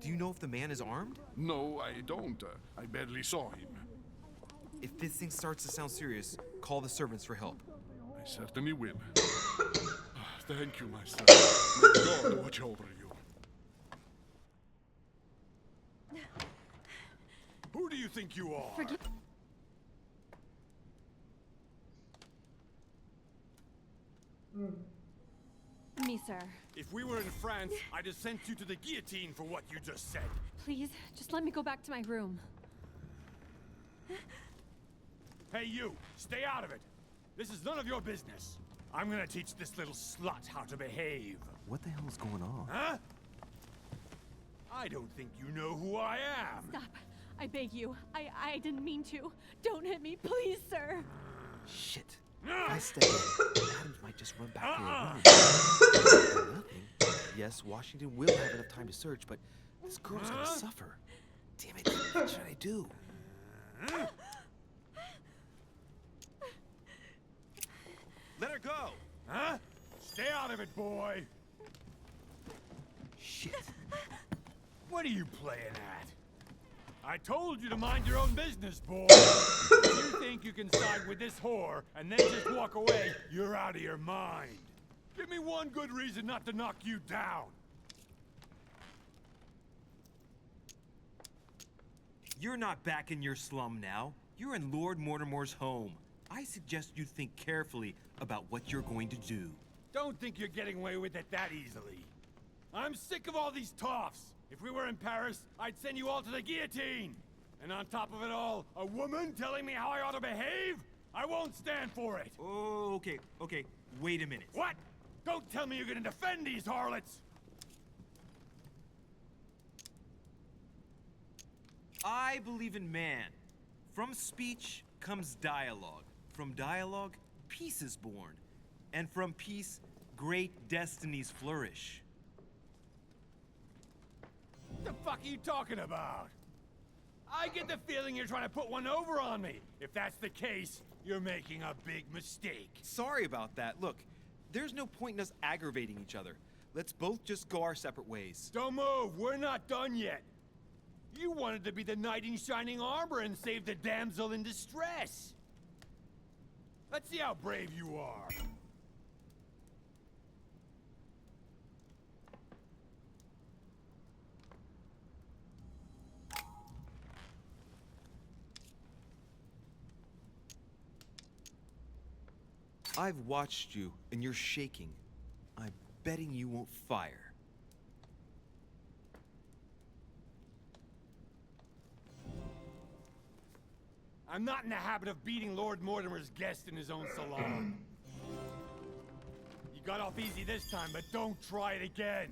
Do you know if the man is armed? No, I don't. I barely saw him. If this thing starts to sound serious, call the servants for help. I certainly will. Thank you, my son. May God watch over you. Who do you think you are? Me, sir. If we were in France, I'd have sent you to the guillotine for what you just said. Please, just let me go back to my room. Hey, you! Stay out of it! This is none of your business. I'm gonna teach this little slut how to behave. What the hell is going on? Huh? I don't think you know who I am. Stop. I beg you. I didn't mean to. Don't hit me, please, sir. Shit. If I step in, Adams might just run back to her room. Nothing. Yes, Washington will have enough time to search, but this girl's gonna suffer. Damn it, what should I do? Let her go! Huh? Stay out of it, boy! Shit. What are you playing at? I told you to mind your own business, boy! If you think you can side with this whore and then just walk away, you're out of your mind. Give me one good reason not to knock you down. You're not back in your slum now. You're in Lord Mortimer's home. I suggest you think carefully about what you're going to do. Don't think you're getting away with it that easily. I'm sick of all these toffs. If we were in Paris, I'd send you all to the guillotine. And on top of it all, a woman telling me how I ought to behave? I won't stand for it. Oh, okay. Wait a minute. What? Don't tell me you're gonna defend these harlots. I believe in man. From speech comes dialogue. From dialogue, peace is born. And from peace, great destinies flourish. The fuck are you talking about? I get the feeling you're trying to put one over on me. If that's the case, you're making a big mistake. Sorry about that. Look, there's no point in us aggravating each other. Let's both just go our separate ways. Don't move. We're not done yet. You wanted to be the knight in shining armor and save the damsel in distress. Let's see how brave you are. I've watched you, and you're shaking. I'm betting you won't fire. I'm not in the habit of beating Lord Mortimer's guest in his own salon. You got off easy this time, but don't try it again.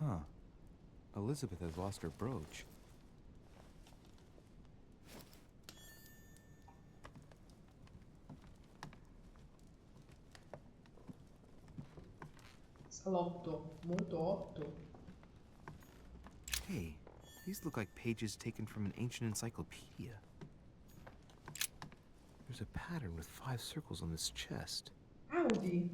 Huh. Elizabeth has lost her brooch. Salotto, molto 8. Hey, these look like pages taken from an ancient encyclopedia. There's a pattern with 5 circles on this chest. Audi.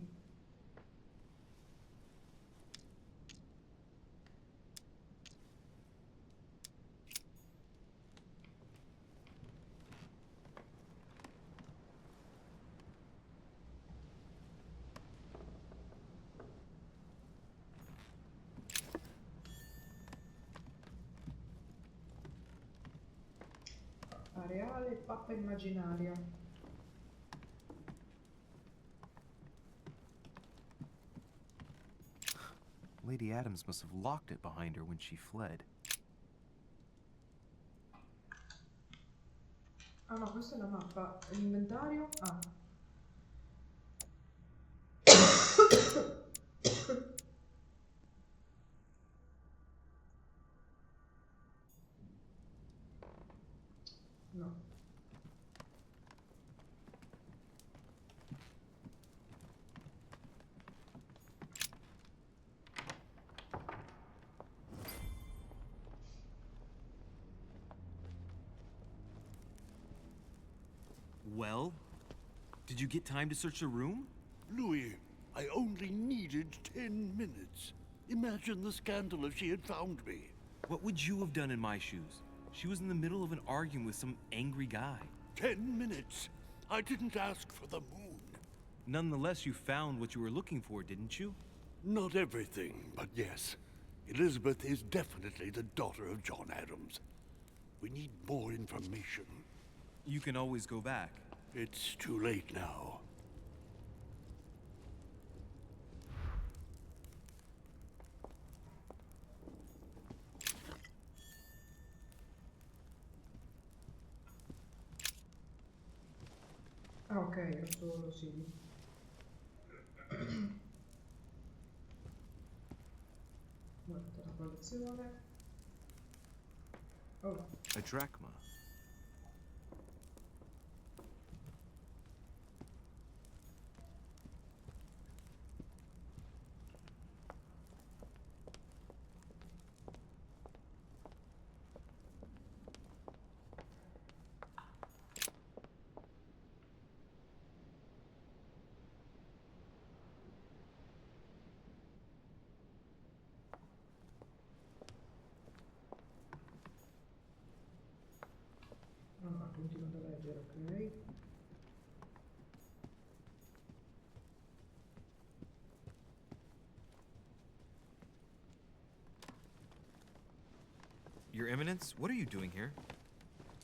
Reale, pappa immaginaria. Lady Adams must have locked it behind her when she fled. Ah no, questa è la mappa. L'inventario? Ah. No. Well, did you get time to search the room? Louis, I only needed 10 minutes. Imagine the scandal if she had found me. What would you have done in my shoes? She was in the middle of an argument with some angry guy. 10 minutes? I didn't ask for the moon. Nonetheless, you found what you were looking for, didn't you? Not everything, but yes. Elizabeth is definitely the daughter of John Adams. We need more information. You can always go back. It's too late now. Ah, ok, era solo sì. Guarda la collezione. Oh. A drachma. Ah, continuo a leggere, ok. Your Eminence, what are you doing here?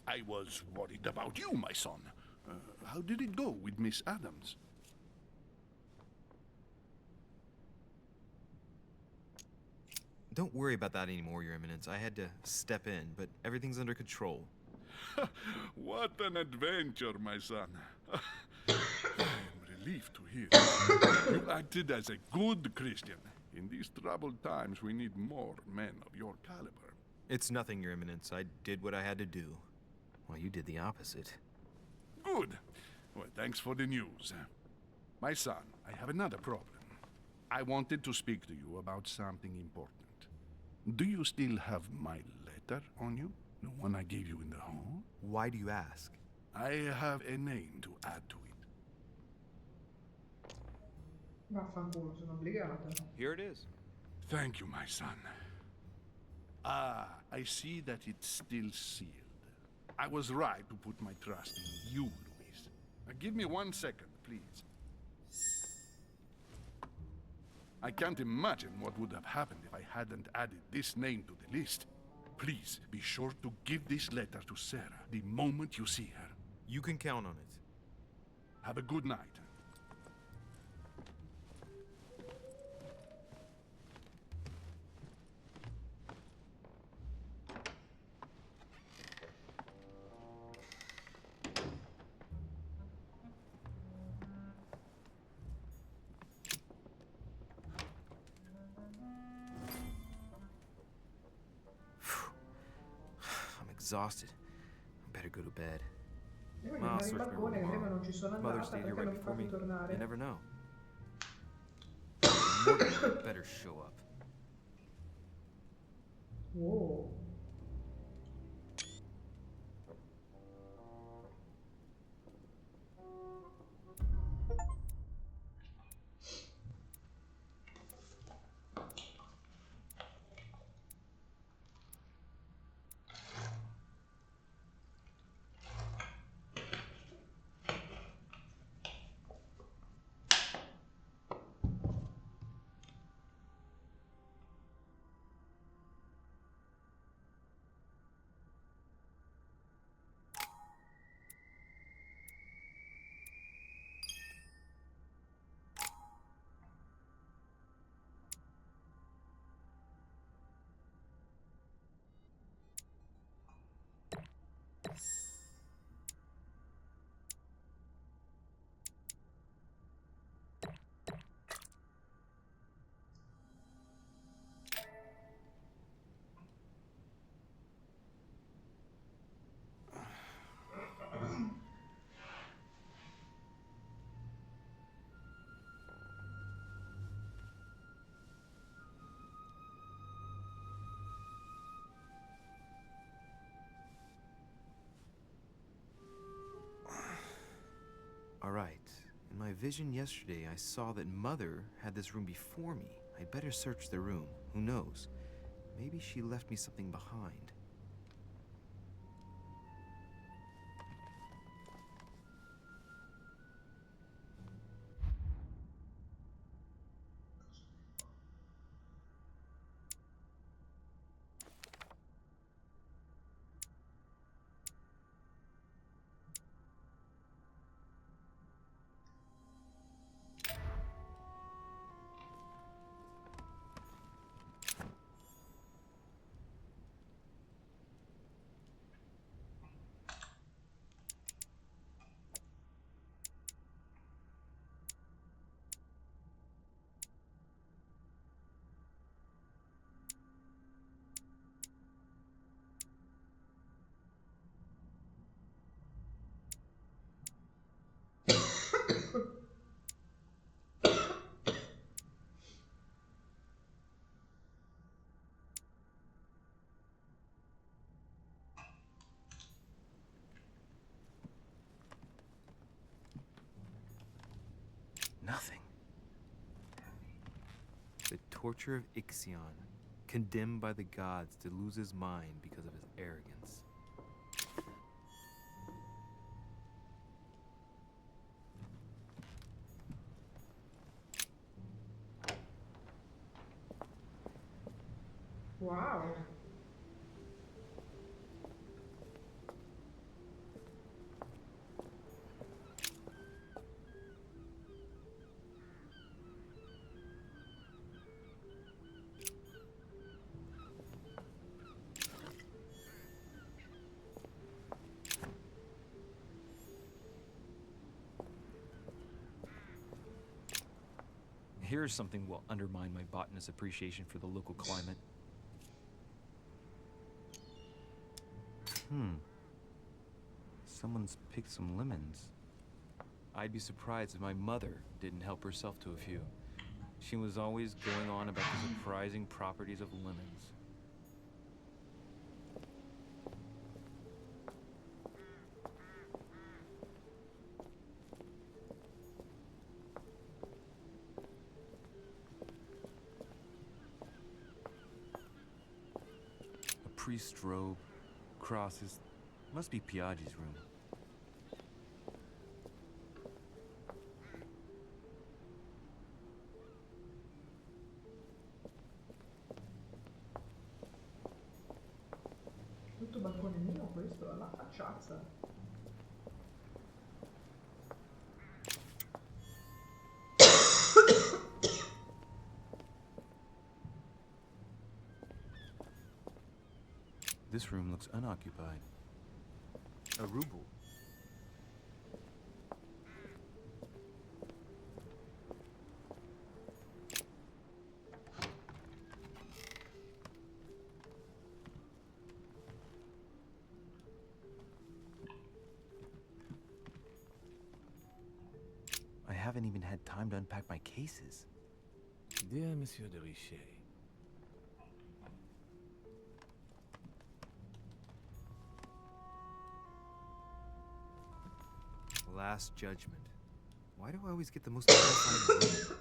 I was worried about you, my son. How did it go with Miss Adams? Don't worry about that anymore, Your Eminence. I had to step in, but everything's under control. What an adventure, my son. I'm relieved to hear. You acted as a good Christian. In these troubled times, we need more men of your caliber. It's nothing, Your Eminence. I did what I had to do. Well, you did the opposite. Good. Well, thanks for the news. My son, I have another problem. I wanted to speak to you about something important. Do you still have my letter on you? The one I gave you in the hall? Why do you ask? I have a name to add to it. Vaffanculo, sono obbligata. Here it is. Thank you, my son. Ah, I see that it's still sealed. I was right to put my trust in you, Louis. Give me 1 second, please. I can't imagine what would have happened if I hadn't added this name to the list. Please, be sure to give this letter to Sarah the moment you see her. You can count on it. Have a good night. Exhausted. I better go to bed. Devo I'll andare in search my room balcone, che prima tomorrow. non ci sono Mother's andata Day here perché right non mi before fate me. tornare. You never know. Morgan better show up. Wow. In my vision yesterday, I saw that Mother had this room before me. I'd better search the room. Who knows? Maybe she left me something behind. Nothing. The torture of Ixion, condemned by the gods to lose his mind because of his arrogance. Wow. Here's something will undermine my botanist's appreciation for the local climate. Someone's picked some lemons. I'd be surprised if my mother didn't help herself to a few. She was always going on about the surprising properties of lemons. A priest's robe, crosses. Must be Piaggi's room. Tutto balcone mio questo, alla facciazza. This room looks unoccupied. A ruble. I haven't even had time to unpack my cases. Dear Monsieur de Richet, Last Judgment. Why do I always get the most terrifying room?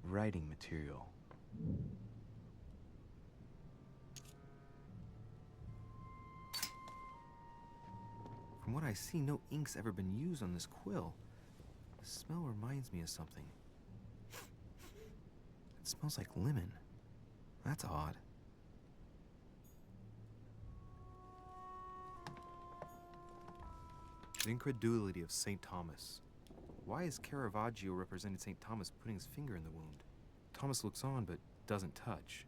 Writing material. From what I see, no ink's ever been used on this quill. The smell reminds me of something. It smells like lemon. That's odd. The incredulity of St. Thomas. Why is Caravaggio represented St. Thomas putting his finger in the wound? Thomas looks on but doesn't touch.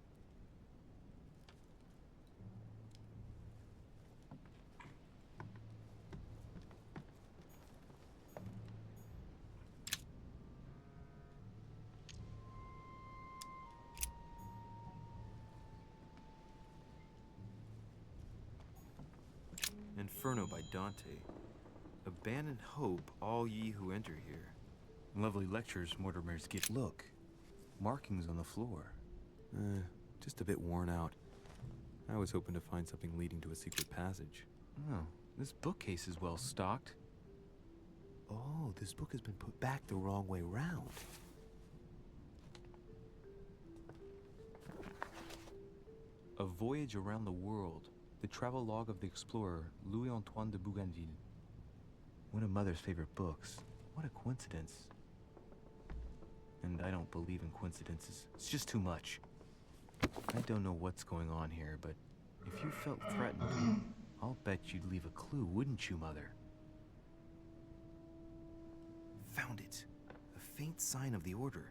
Inferno by Dante. Abandon hope, all ye who enter here. Lovely lectures Mortimer's gift. Look, markings on the floor. just a bit worn out. I was hoping to find something leading to a secret passage. Oh, this bookcase is well stocked. Oh, this book has been put back the wrong way round. A Voyage Around the World. The travel log of the explorer Louis-Antoine de Bougainville. One of Mother's favorite books. What a coincidence. And I don't believe in coincidences. It's just too much. I don't know what's going on here, but if you felt threatened, I'll bet you'd leave a clue, wouldn't you, Mother? Found it. A faint sign of the order,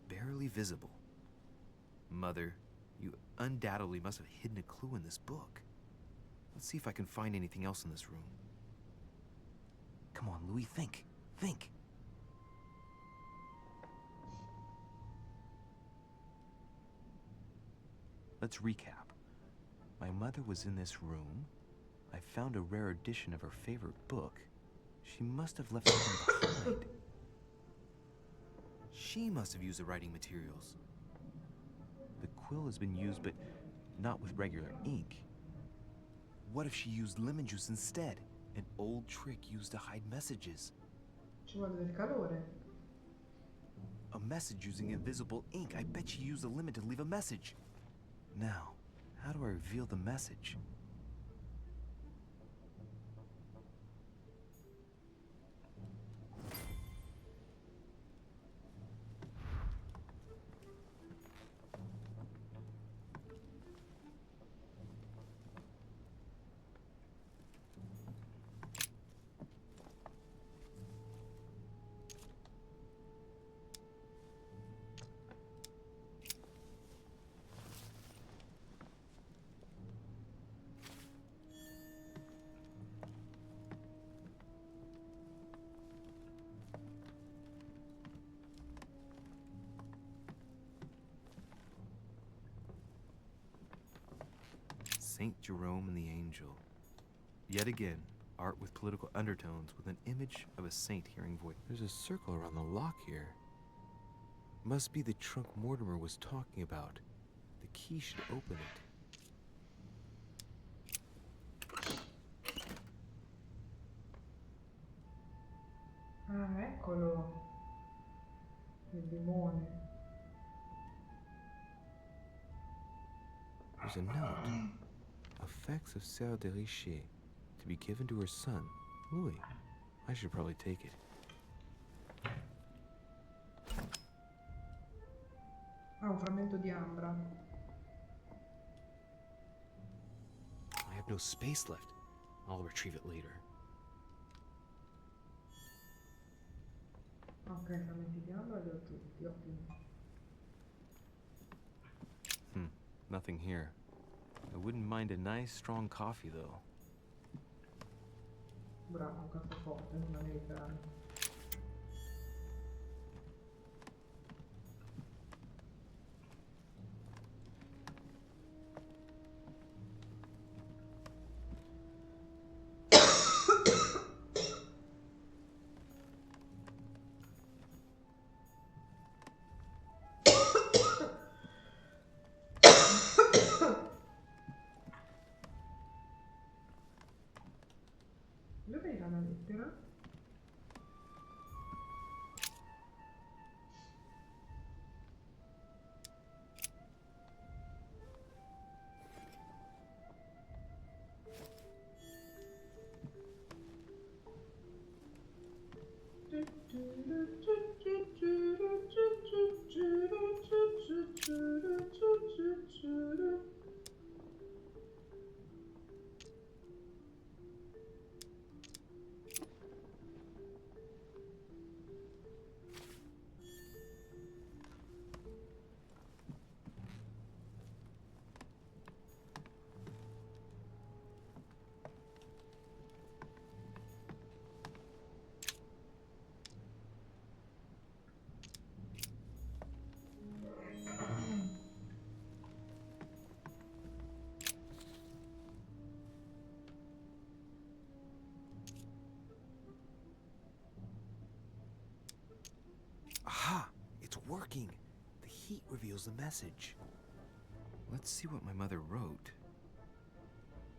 barely visible. Mother, you undoubtedly must have hidden a clue in this book. Let's see if I can find anything else in this room. Come on, Louis, think. Think. Let's recap. My mother was in this room. I found a rare edition of her favorite book. She must have left something behind. She must have used the writing materials. The quill has been used, but not with regular ink. What if she used lemon juice instead? An old trick used to hide messages. Ci vuole del calore. A message using invisible ink. I bet she used a lemon to leave a message. Now, how do I reveal the message? Saint Jerome and the Angel. Yet again, art with political undertones with an image of a saint hearing voice. There's a circle around the lock here. Must be the trunk Mortimer was talking about. The key should open it. Ah, eccolo. Il limone. There's a note. Effects of Sœur de Richer, to be given to her son, Louis. I should probably take it. Ah, un frammento di ambra. I have no space left. I'll retrieve it later. Ok, frammenti di ambra li ho tutti, ottimo. Nothing here. I wouldn't mind a nice, strong coffee, though. Bravo, un cassaforte, non americano. Dove era la lettera? Aha! It's working! The heat reveals the message. Let's see what my mother wrote.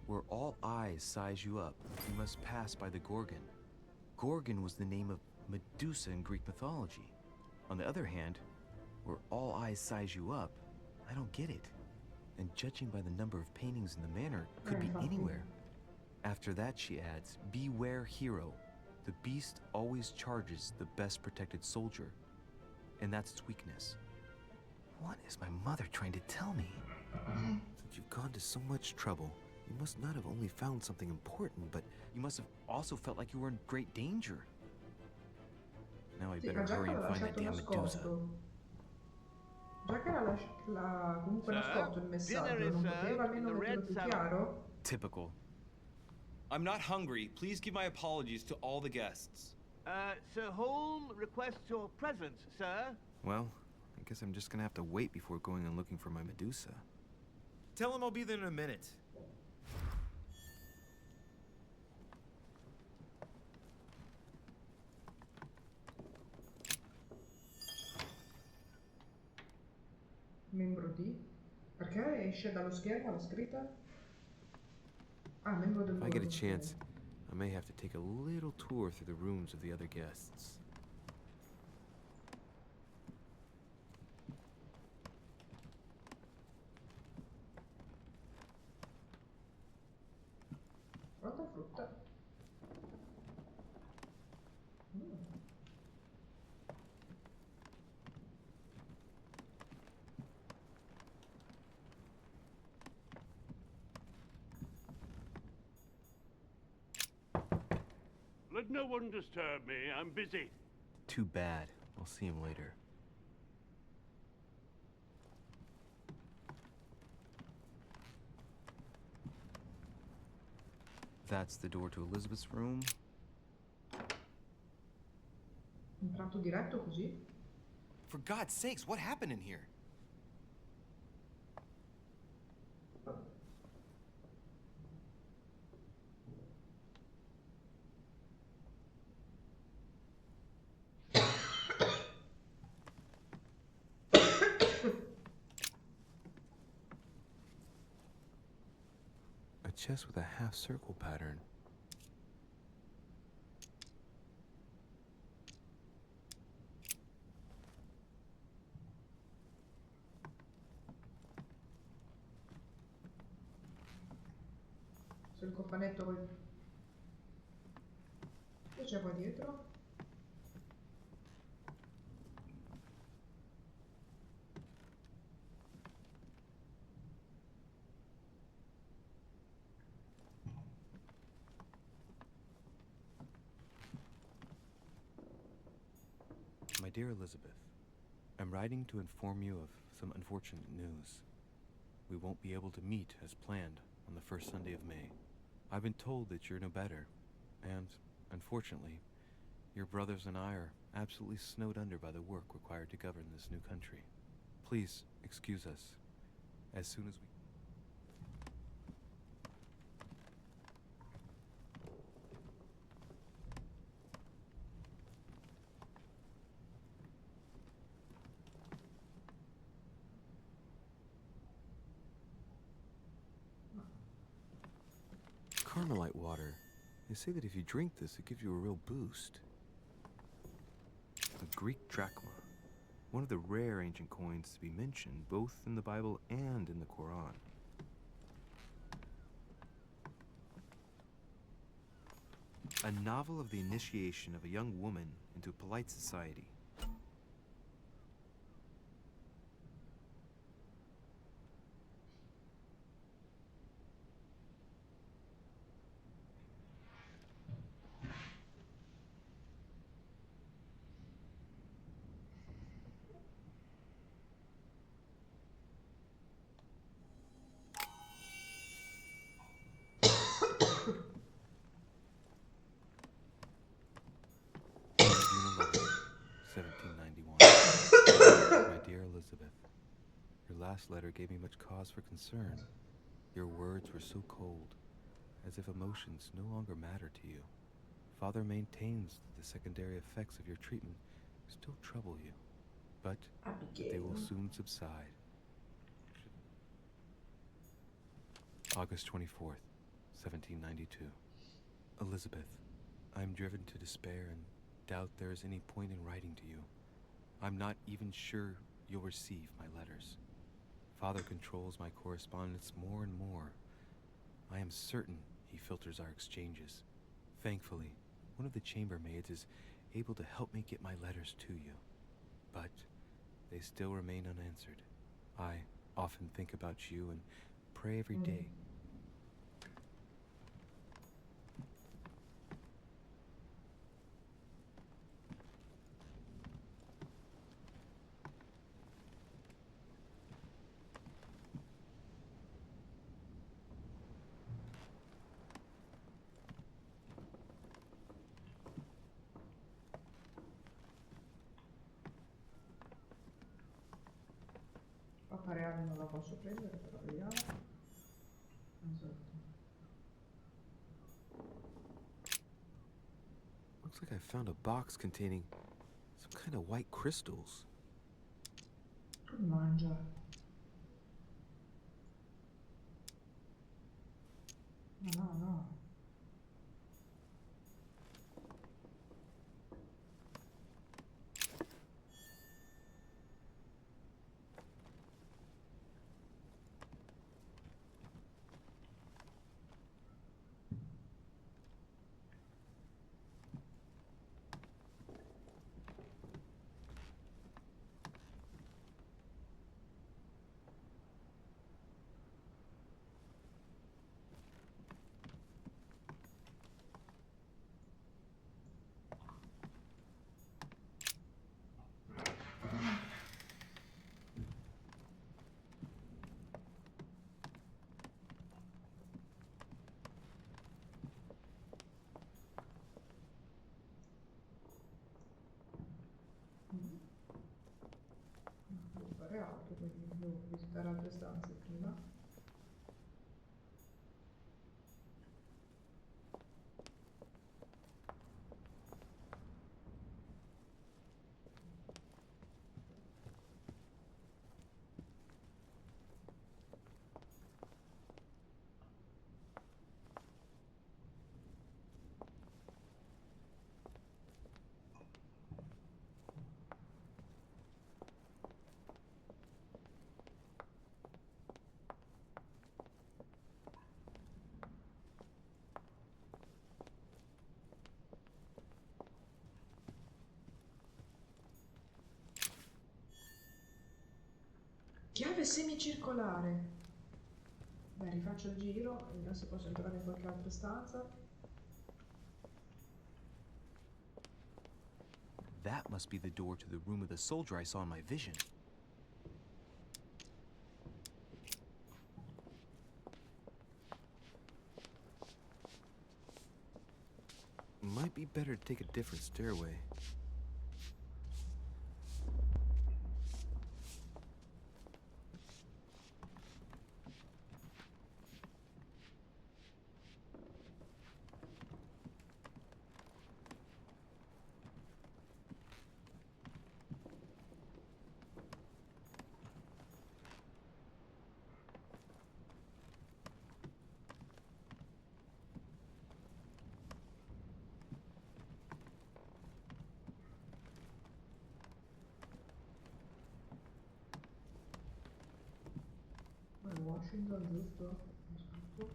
Where all eyes size you up, you must pass by the Gorgon. Gorgon was the name of Medusa in Greek mythology. On the other hand, where all eyes size you up, I don't get it. And judging by the number of paintings in the manor, could be anywhere. After that, she adds, beware hero. The beast always charges the best protected soldier, and that's its weakness. What is my mother trying to tell me? Since you've gone to so much trouble, you must not have only found something important, but you must have also felt like you were in great danger. Now I Sì, ma better già che hurry and l'ha find that lasciato damn Medusa. nascosto, già che l'ha comunque nascosto il messaggio, non poteva almeno metterlo più chiaro? Typical. I'm not hungry. Please give my apologies to all the guests. Sir Holm requests your presence, sir. Well, I guess I'm just gonna have to wait before going and looking for my Medusa. Tell him I'll be there in a minute. Membro di? Perché esce dallo schermo la scritta? Ah, membro del If I get a gruppo. chance, I may have to take a little tour through the rooms of the other guests. Quanta frutta? Let no one disturb me. I'm busy. Too bad. I'll see him later. That's the door to Elizabeth's room. Entrato diretto così? For God's sakes, what happened in here? A chest with a half-circle pattern. C'è il cofanetto col... Che c'è qua dietro? My dear Elizabeth, I'm writing to inform you of some unfortunate news. We won't be able to meet as planned on the first Sunday of May. I've been told that you're no better, and, unfortunately, your brothers and I are absolutely snowed under by the work required to govern this new country. Please excuse us as soon as we... Carmelite water. They say that if you drink this, it gives you a real boost. A Greek drachma. One of the rare ancient coins to be mentioned, both in the Bible and in the Quran. A novel of the initiation of a young woman into polite society. My dear Elizabeth, your last letter gave me much cause for concern. Your words were so cold, as if emotions no longer matter to you. Father maintains that the secondary effects of your treatment still trouble you, but that they will soon subside. August 24th, 1792. Elizabeth, I'm driven to despair and doubt there is any point in writing to you. I'm not even sure you'll receive my letters. Father controls my correspondence more and more. I am certain he filters our exchanges. Thankfully, one of the chambermaids is able to help me get my letters to you. But they still remain unanswered. I often think about you and pray every day. Papa reale non la posso prendere, però vediamo. Esatto. Looks like I found a box containing some kind of white crystals. Mangia. No. Devo fare altro, quindi devo visitare altre stanze prima. Chiave semicircolare. Beh, rifaccio il giro, vediamo se posso entrare in qualche altra stanza. That must be the door to the room of the soldier I saw in my vision. Might be better to take a different stairway. Washington, giusto? Esatto.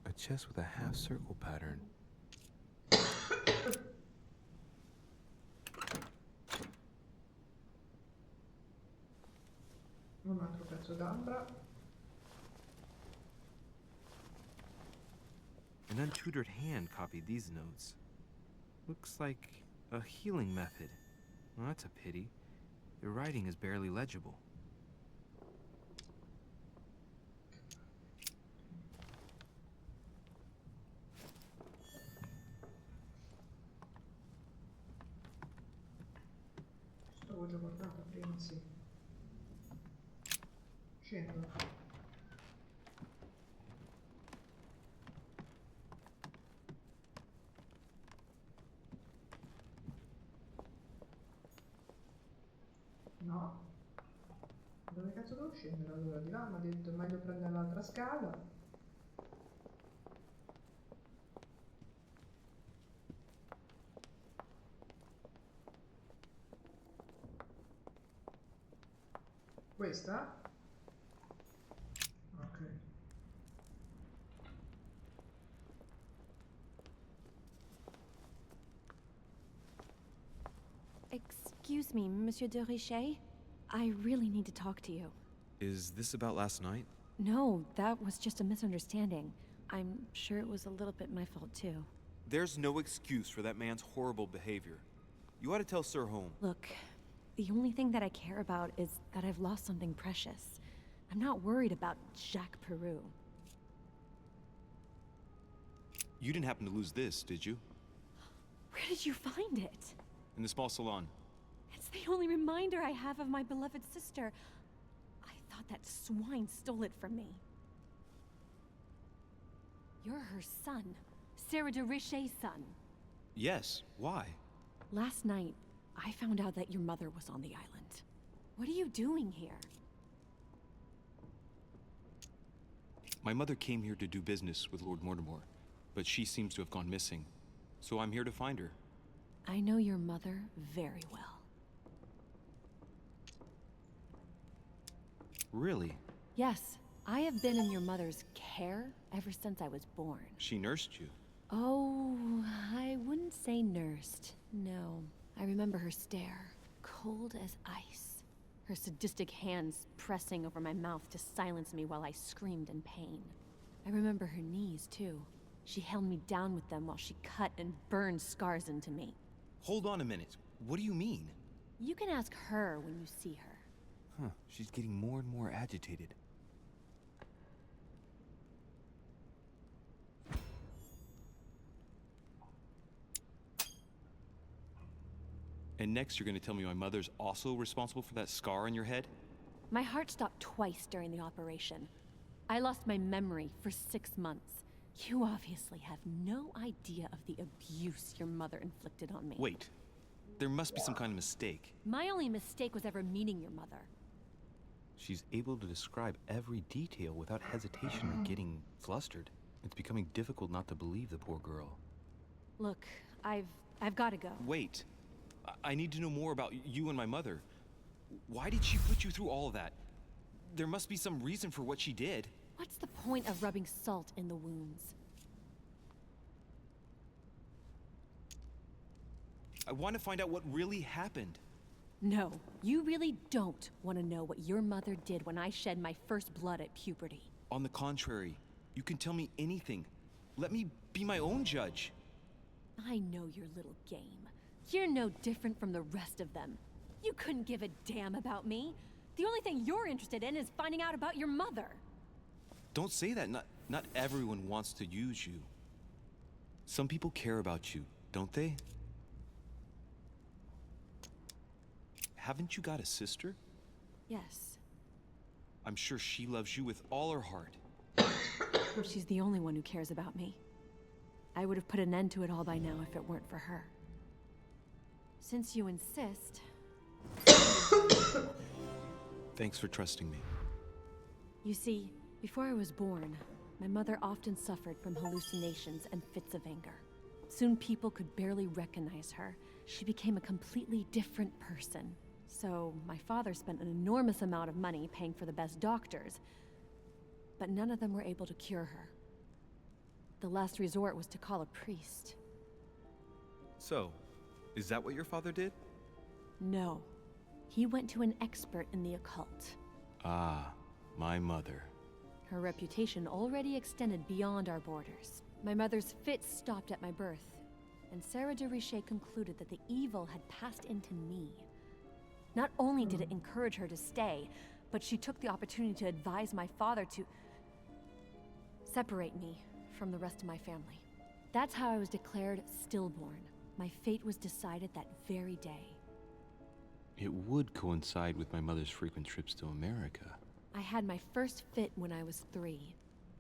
A chest with a half-circle pattern. Un altro pezzo d'ambra. An untutored hand copied these notes. Looks like a healing method. Well, that's a pity. The writing is barely legible. L'avevo già guardato prima, sì. scendo. No. Dove cazzo devo scendere allora? Di là mi ha detto meglio prendere l'altra scala. Questa? Ok. Excuse me, Monsieur de Richet? I really need to talk to you. Is this about last night? No, that was just a misunderstanding. I'm sure it was a little bit my fault, too. There's no excuse for that man's horrible behavior. You ought to tell Sir Home. Look, the only thing that I care about is that I've lost something precious. I'm not worried about Jacques Peru. You didn't happen to lose this, did you? Where did you find it? In the small salon. It's the only reminder I have of my beloved sister. I thought that swine stole it from me. You're her son. Sarah de Richet's son. Yes, why? Last night, I found out that your mother was on the island. What are you doing here? My mother came here to do business with Lord Mortimer, but she seems to have gone missing. So I'm here to find her. I know your mother very well. Really? Yes, I have been in your mother's care ever since I was born. She nursed you? Oh, I wouldn't say nursed. No, I remember her stare, cold as ice. Her sadistic hands pressing over my mouth to silence me while I screamed in pain. I remember her knees, too. She held me down with them while she cut and burned scars into me. Hold on a minute. What do you mean? You can ask her when you see her. Huh, she's getting more and more agitated. And next you're gonna tell me my mother's also responsible for that scar on your head? My heart stopped twice during the operation. I lost my memory for 6 months. You obviously have no idea of the abuse your mother inflicted on me. Wait. There must be some kind of mistake. My only mistake was ever meeting your mother. She's able to describe every detail without hesitation or getting flustered. It's becoming difficult not to believe the poor girl. Look, I've got to go. Wait. I need to know more about you and my mother. Why did she put you through all of that? There must be some reason for what she did. What's the point of rubbing salt in the wounds? I want to find out what really happened. No, you really don't want to know what your mother did when I shed my first blood at puberty. On the contrary, you can tell me anything. Let me be my own judge. I know your little game. You're no different from the rest of them. You couldn't give a damn about me. The only thing you're interested in is finding out about your mother. Don't say that. Not everyone wants to use you. Some people care about you, don't they? Haven't you got a sister? Yes. I'm sure she loves you with all her heart. She's the only one who cares about me. I would have put an end to it all by now if it weren't for her. Since you insist... Thanks for trusting me. You see, before I was born, my mother often suffered from hallucinations and fits of anger. Soon people could barely recognize her. She became a completely different person. So my father spent an enormous amount of money paying for the best doctors, but none of them were able to cure her. The last resort was to call a priest. So, is that what your father did? No. He went to an expert in the occult. Ah, my mother. Her reputation already extended beyond our borders. My mother's fits stopped at my birth, and Sarah de Richet concluded that the evil had passed into me. Not only did it encourage her to stay, but she took the opportunity to advise my father to separate me from the rest of my family. That's how I was declared stillborn. My fate was decided that very day. It would coincide with my mother's frequent trips to America. I had my first fit when I was 3.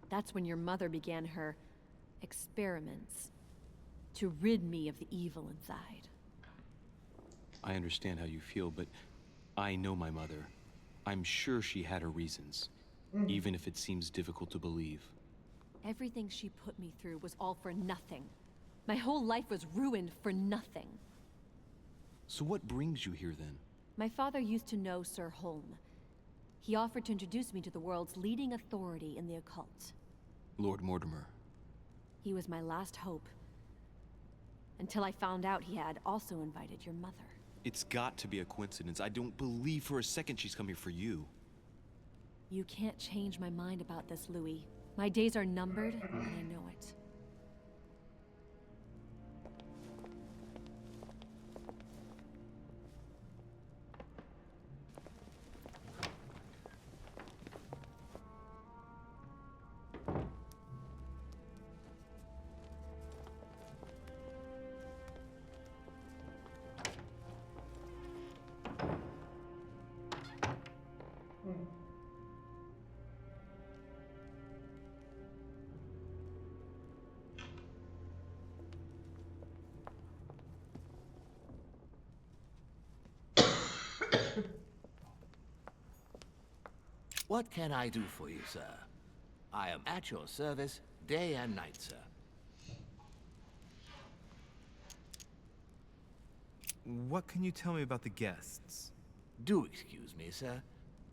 That's when your mother began her experiments to rid me of the evil inside. I understand how you feel, but I know my mother. I'm sure she had her reasons, even if it seems difficult to believe. Everything she put me through was all for nothing. My whole life was ruined for nothing. So what brings you here then? My father used to know Sir Holm. He offered to introduce me to the world's leading authority in the occult. Lord Mortimer. He was my last hope. Until I found out he had also invited your mother. It's got to be a coincidence. I don't believe for a second she's coming for you. You can't change my mind about this, Louis. My days are numbered, and I know it. What can I do for you, sir? I am at your service day and night, sir. What can you tell me about the guests? Do excuse me, sir,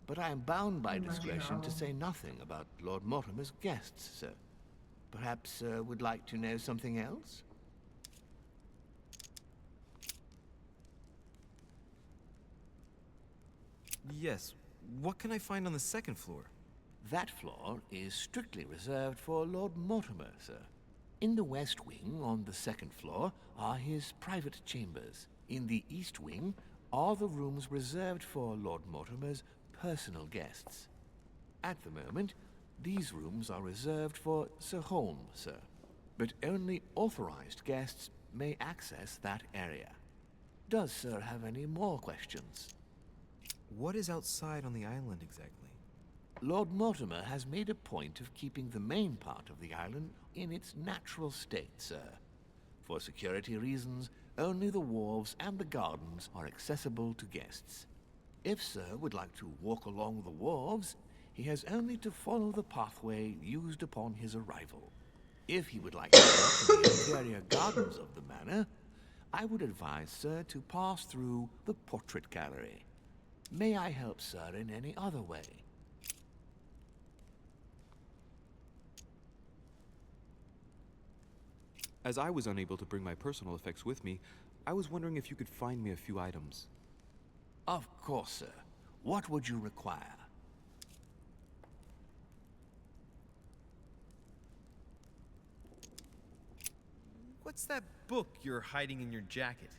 but I am bound by discretion to say nothing about Lord Mortimer's guests, sir. Perhaps would like to know something else? Yes. What can I find on the second floor? That floor is strictly reserved for Lord Mortimer, sir. In the west wing, on the second floor, are his private chambers. In the east wing are the rooms reserved for Lord Mortimer's personal guests. At the moment, these rooms are reserved for Sir Holm, sir. But only authorized guests may access that area. Does Sir have any more questions? What is outside on the island exactly? Lord Mortimer has made a point of keeping the main part of the island in its natural state, sir. For security reasons, only the wharves and the gardens are accessible to guests. If Sir would like to walk along the wharves, he has only to follow the pathway used upon his arrival. If he would like to walk in the interior gardens of the manor, I would advise Sir to pass through the portrait gallery. May I help Sir in any other way? As I was unable to bring my personal effects with me, I was wondering if you could find me a few items. Of course, sir. What would you require? What's that book you're hiding in your jacket?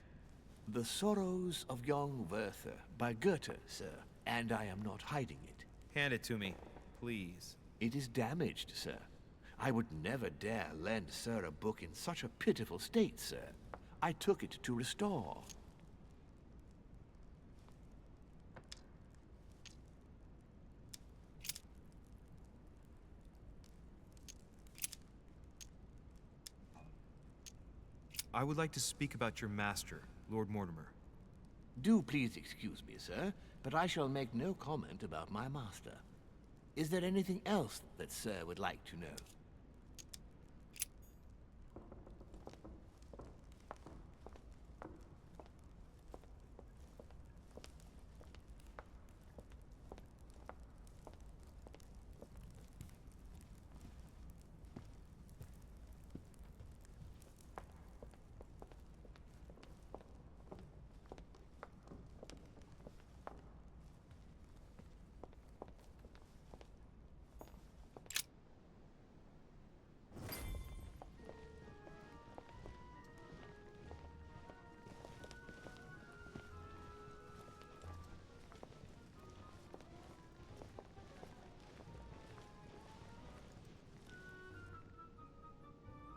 The Sorrows of Young Werther by Goethe, sir, and I am not hiding it. Hand it to me, please. It is damaged, sir. I would never dare lend Sir a book in such a pitiful state, sir. I took it to restore. I would like to speak about your master, Lord Mortimer. Do please excuse me, sir, but I shall make no comment about my master. Is there anything else that Sir would like to know?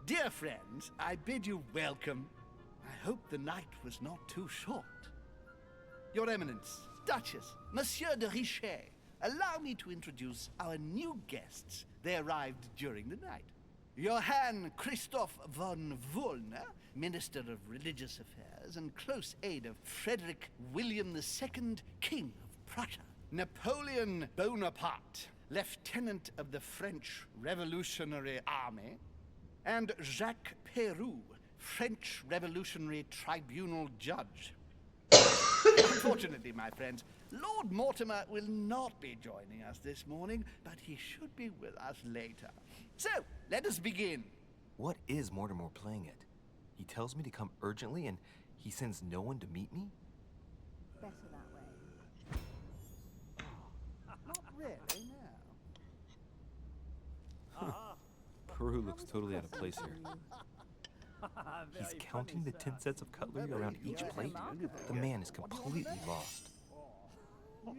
Dear friends, I bid you welcome. I hope the night was not too short. Your Eminence, Duchess, Monsieur de Richet, allow me to introduce our new guests. They arrived during the night. Johann Christoph von Wollner, Minister of Religious Affairs and close aide of Frederick William II, King of Prussia. Napoleon Bonaparte, Lieutenant of the French Revolutionary Army. And Jacques Peroux, French Revolutionary Tribunal Judge. Unfortunately, my friends, Lord Mortimer will not be joining us this morning, but he should be with us later. So, let us begin. What is Mortimer playing at? He tells me to come urgently and he sends no one to meet me? Better that way. Not really, no. Peru looks totally out of place here. He's counting the 10 sets of cutlery around each plate? The man is completely lost.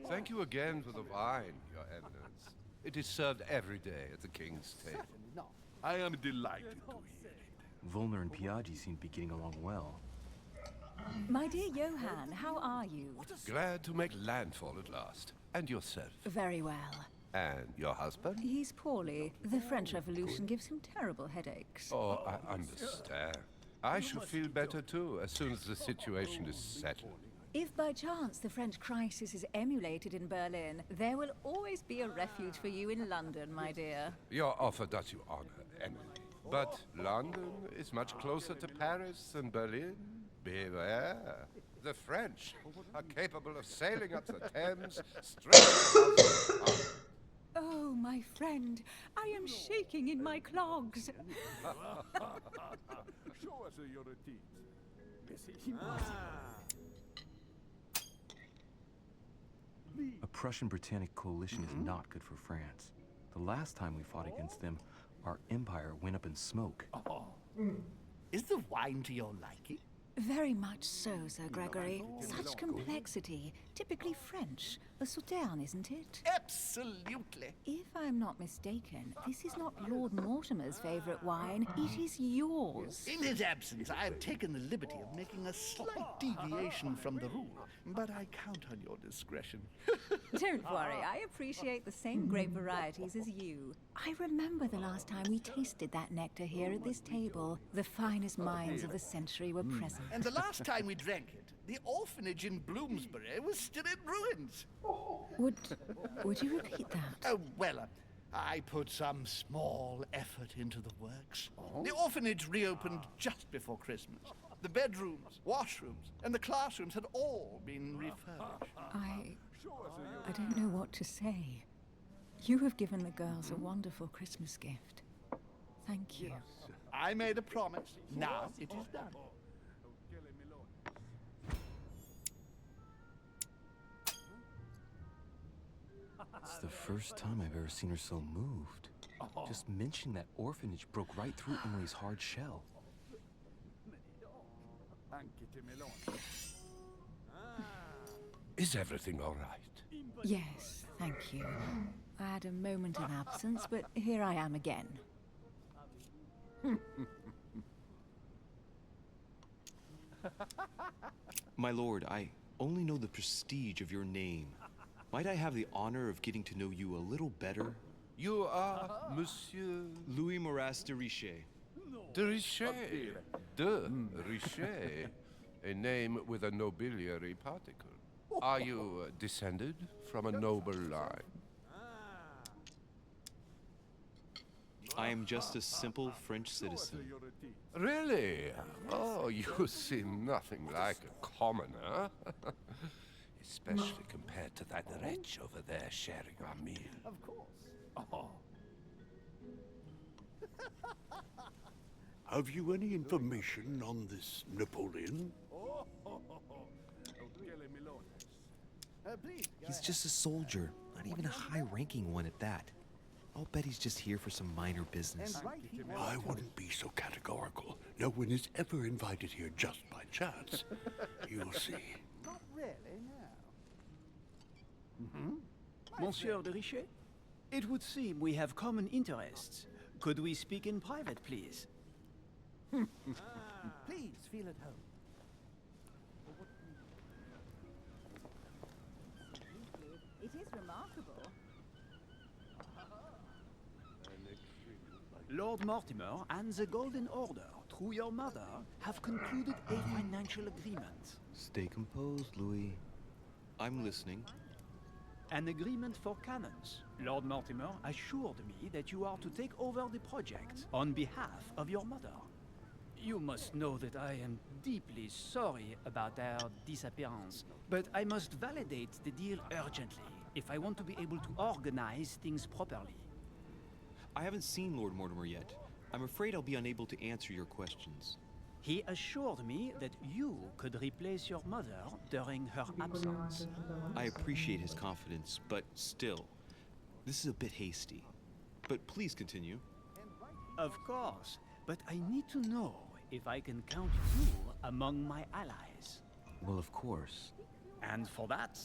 Thank you again for the wine, Your Eminence. It is served every day at the King's table. I am delighted to hear it. Volner and Piaggi seem to be getting along well. My dear Johann, how are you? Glad to make landfall at last. And yourself? Very well. And your husband? He's poorly. The French Revolution gives him terrible headaches. Oh, I understand. I shall feel better too, as soon as the situation is settled. If by chance the French crisis is emulated in Berlin, there will always be a refuge for you in London, my dear. Your offer does you honor, Emily. But London is much closer to Paris than Berlin. Beware. The French are capable of sailing up the Thames straight to the house. Oh, my friend, I am shaking in my clogs. Show us your teeth. A Prussian-Britannic coalition is not good for France. The last time we fought against them, our empire went up in smoke. Is the wine to your liking? Very much so, Sir Gregory. Such complexity. Typically French. A Sauterne, isn't it? Absolutely. If I'm not mistaken, this is not Lord Mortimer's favourite wine. It is yours. In his absence, I have taken the liberty of making a slight deviation from the rule, but I count on your discretion. Don't worry, I appreciate the same grape varieties as you. I remember the last time we tasted that nectar here at this table. The finest minds of the century were present. And the last time we drank it, the orphanage in Bloomsbury was still in ruins. Would you repeat that? Oh, well, I put some small effort into the works. The orphanage reopened just before Christmas. The bedrooms, washrooms, and the classrooms had all been refurbished. I don't know what to say. You have given the girls a wonderful Christmas gift. Thank you. I made a promise. Now it is done. It's the first time I've ever seen her so moved. Just mentioning that orphanage broke right through Emily's hard shell. Is everything all right? Yes, thank you. I had a moment of absence, but here I am again. My lord, I only know the prestige of your name. Might I have the honor of getting to know you a little better? You are Monsieur... Louis Moras de Richet. De Richet. De Richet. A name with a nobiliary particle. Are you descended from a noble line? I am just a simple French citizen. Really? Oh, you seem nothing like a commoner. Especially compared to that wretch over there sharing our meal. Of course. Have you any information on this Napoleon? Please, He's just a soldier, not even a high-ranking one at that. I'll bet he's just here for some minor business. I wouldn't be so categorical. No one is ever invited here just by chance. You'll see. Not really, no. Monsieur de Richet? It would seem we have common interests. Could we speak in private, please? Please feel at home. It is remarkable. Lord Mortimer and the Golden Order, through your mother, have concluded a financial agreement. Stay composed, Louis. I'm listening. An agreement for cannons. Lord Mortimer assured me that you are to take over the project on behalf of your mother. You must know that I am deeply sorry about their disappearance, but I must validate the deal urgently if I want to be able to organize things properly. I haven't seen Lord Mortimer yet. I'm afraid I'll be unable to answer your questions. He assured me that you could replace your mother during her absence. I appreciate his confidence, but still, this is a bit hasty. But please continue. Of course, but I need to know if I can count you among my allies. Well, of course. And for that,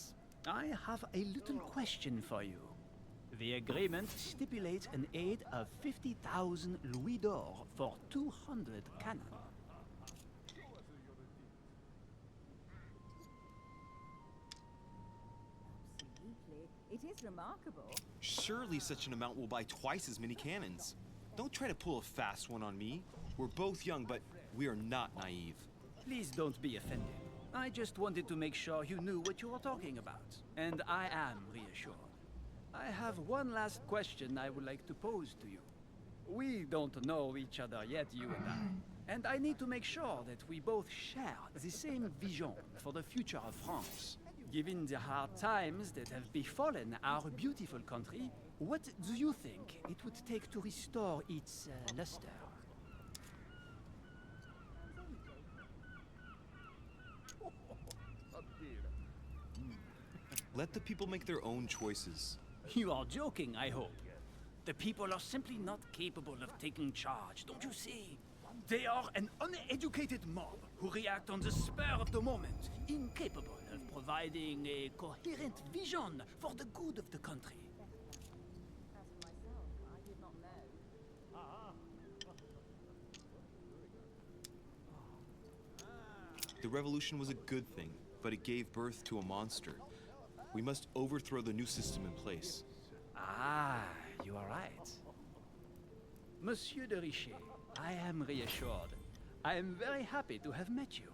I have a little question for you. The agreement stipulates an aid of 50,000 louis d'or for 200 cannon. Absolutely. It is remarkable. Surely such an amount will buy twice as many cannons. Don't try to pull a fast one on me. We're both young, but we are not naive. Please don't be offended. I just wanted to make sure you knew what you were talking about, and I am reassured. I have one last question I would like to pose to you. We don't know each other yet, you and I need to make sure that we both share the same vision for the future of France. Given the hard times that have befallen our beautiful country, what do you think it would take to restore its luster? Let the people make their own choices. You are joking, I hope. The people are simply not capable of taking charge, don't you see? They are an uneducated mob who react on the spur of the moment, incapable of providing a coherent vision for the good of the country. As for myself, I did not know. The revolution was a good thing, but it gave birth to a monster. We must overthrow the new system in place. Ah, you are right. Monsieur de Richet, I am reassured. I am very happy to have met you.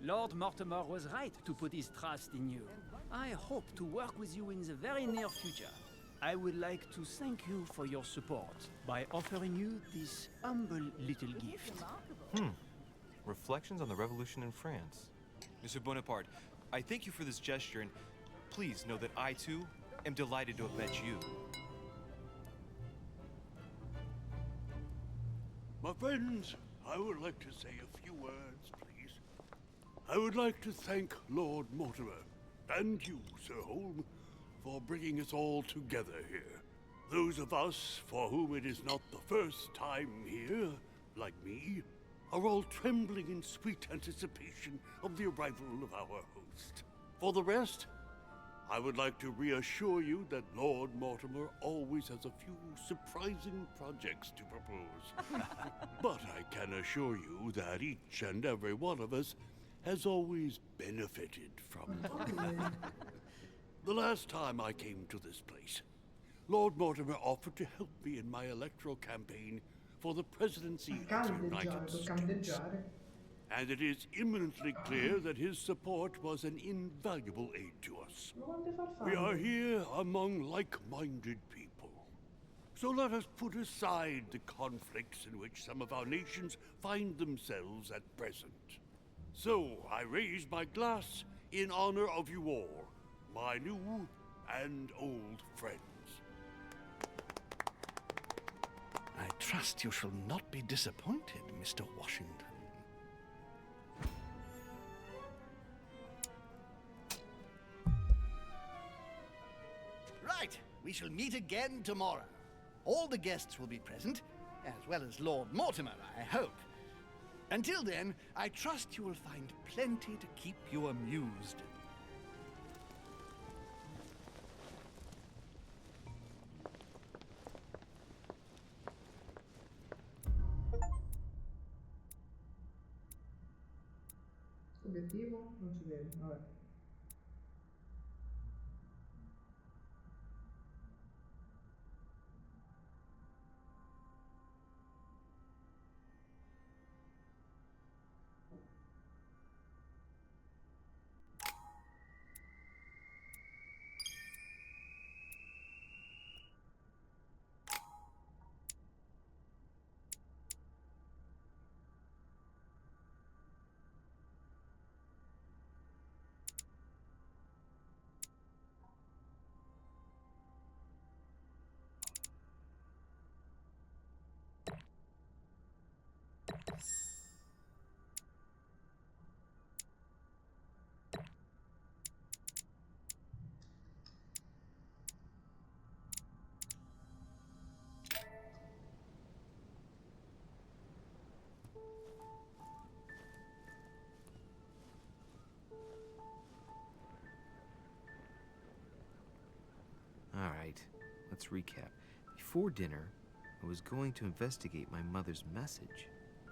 Lord Mortimer was right to put his trust in you. I hope to work with you in the very near future. I would like to thank you for your support by offering you this humble little gift. Reflections on the Revolution in France. Mr. Bonaparte, I thank you for this gesture, and please know that I, too, am delighted to have met you. My friends, I would like to say a few words, please. I would like to thank Lord Mortimer, and you, Sir Holm, for bringing us all together here. Those of us for whom it is not the first time here, like me, are all trembling in sweet anticipation of the arrival of our host. For the rest, I would like to reassure you that Lord Mortimer always has a few surprising projects to propose. But I can assure you that each and every one of us has always benefited from them. The last time I came to this place, Lord Mortimer offered to help me in my electoral campaign for the presidency of the United States. And it is imminently clear that his support was an invaluable aid to us. We are here among like-minded people. So let us put aside the conflicts in which some of our nations find themselves at present. So I raise my glass in honor of you all, my new and old friends. I trust you shall not be disappointed, Mr. Washington. Right, we shall meet again tomorrow. All the guests will be present, as well as Lord Mortimer, I hope. Until then, I trust you will find plenty to keep you amused. Obiettivo? Non si vede, vabbè. Alright, let's recap. Before dinner, I was going to investigate my mother's message.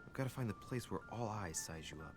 I've got to find the place where all eyes size you up.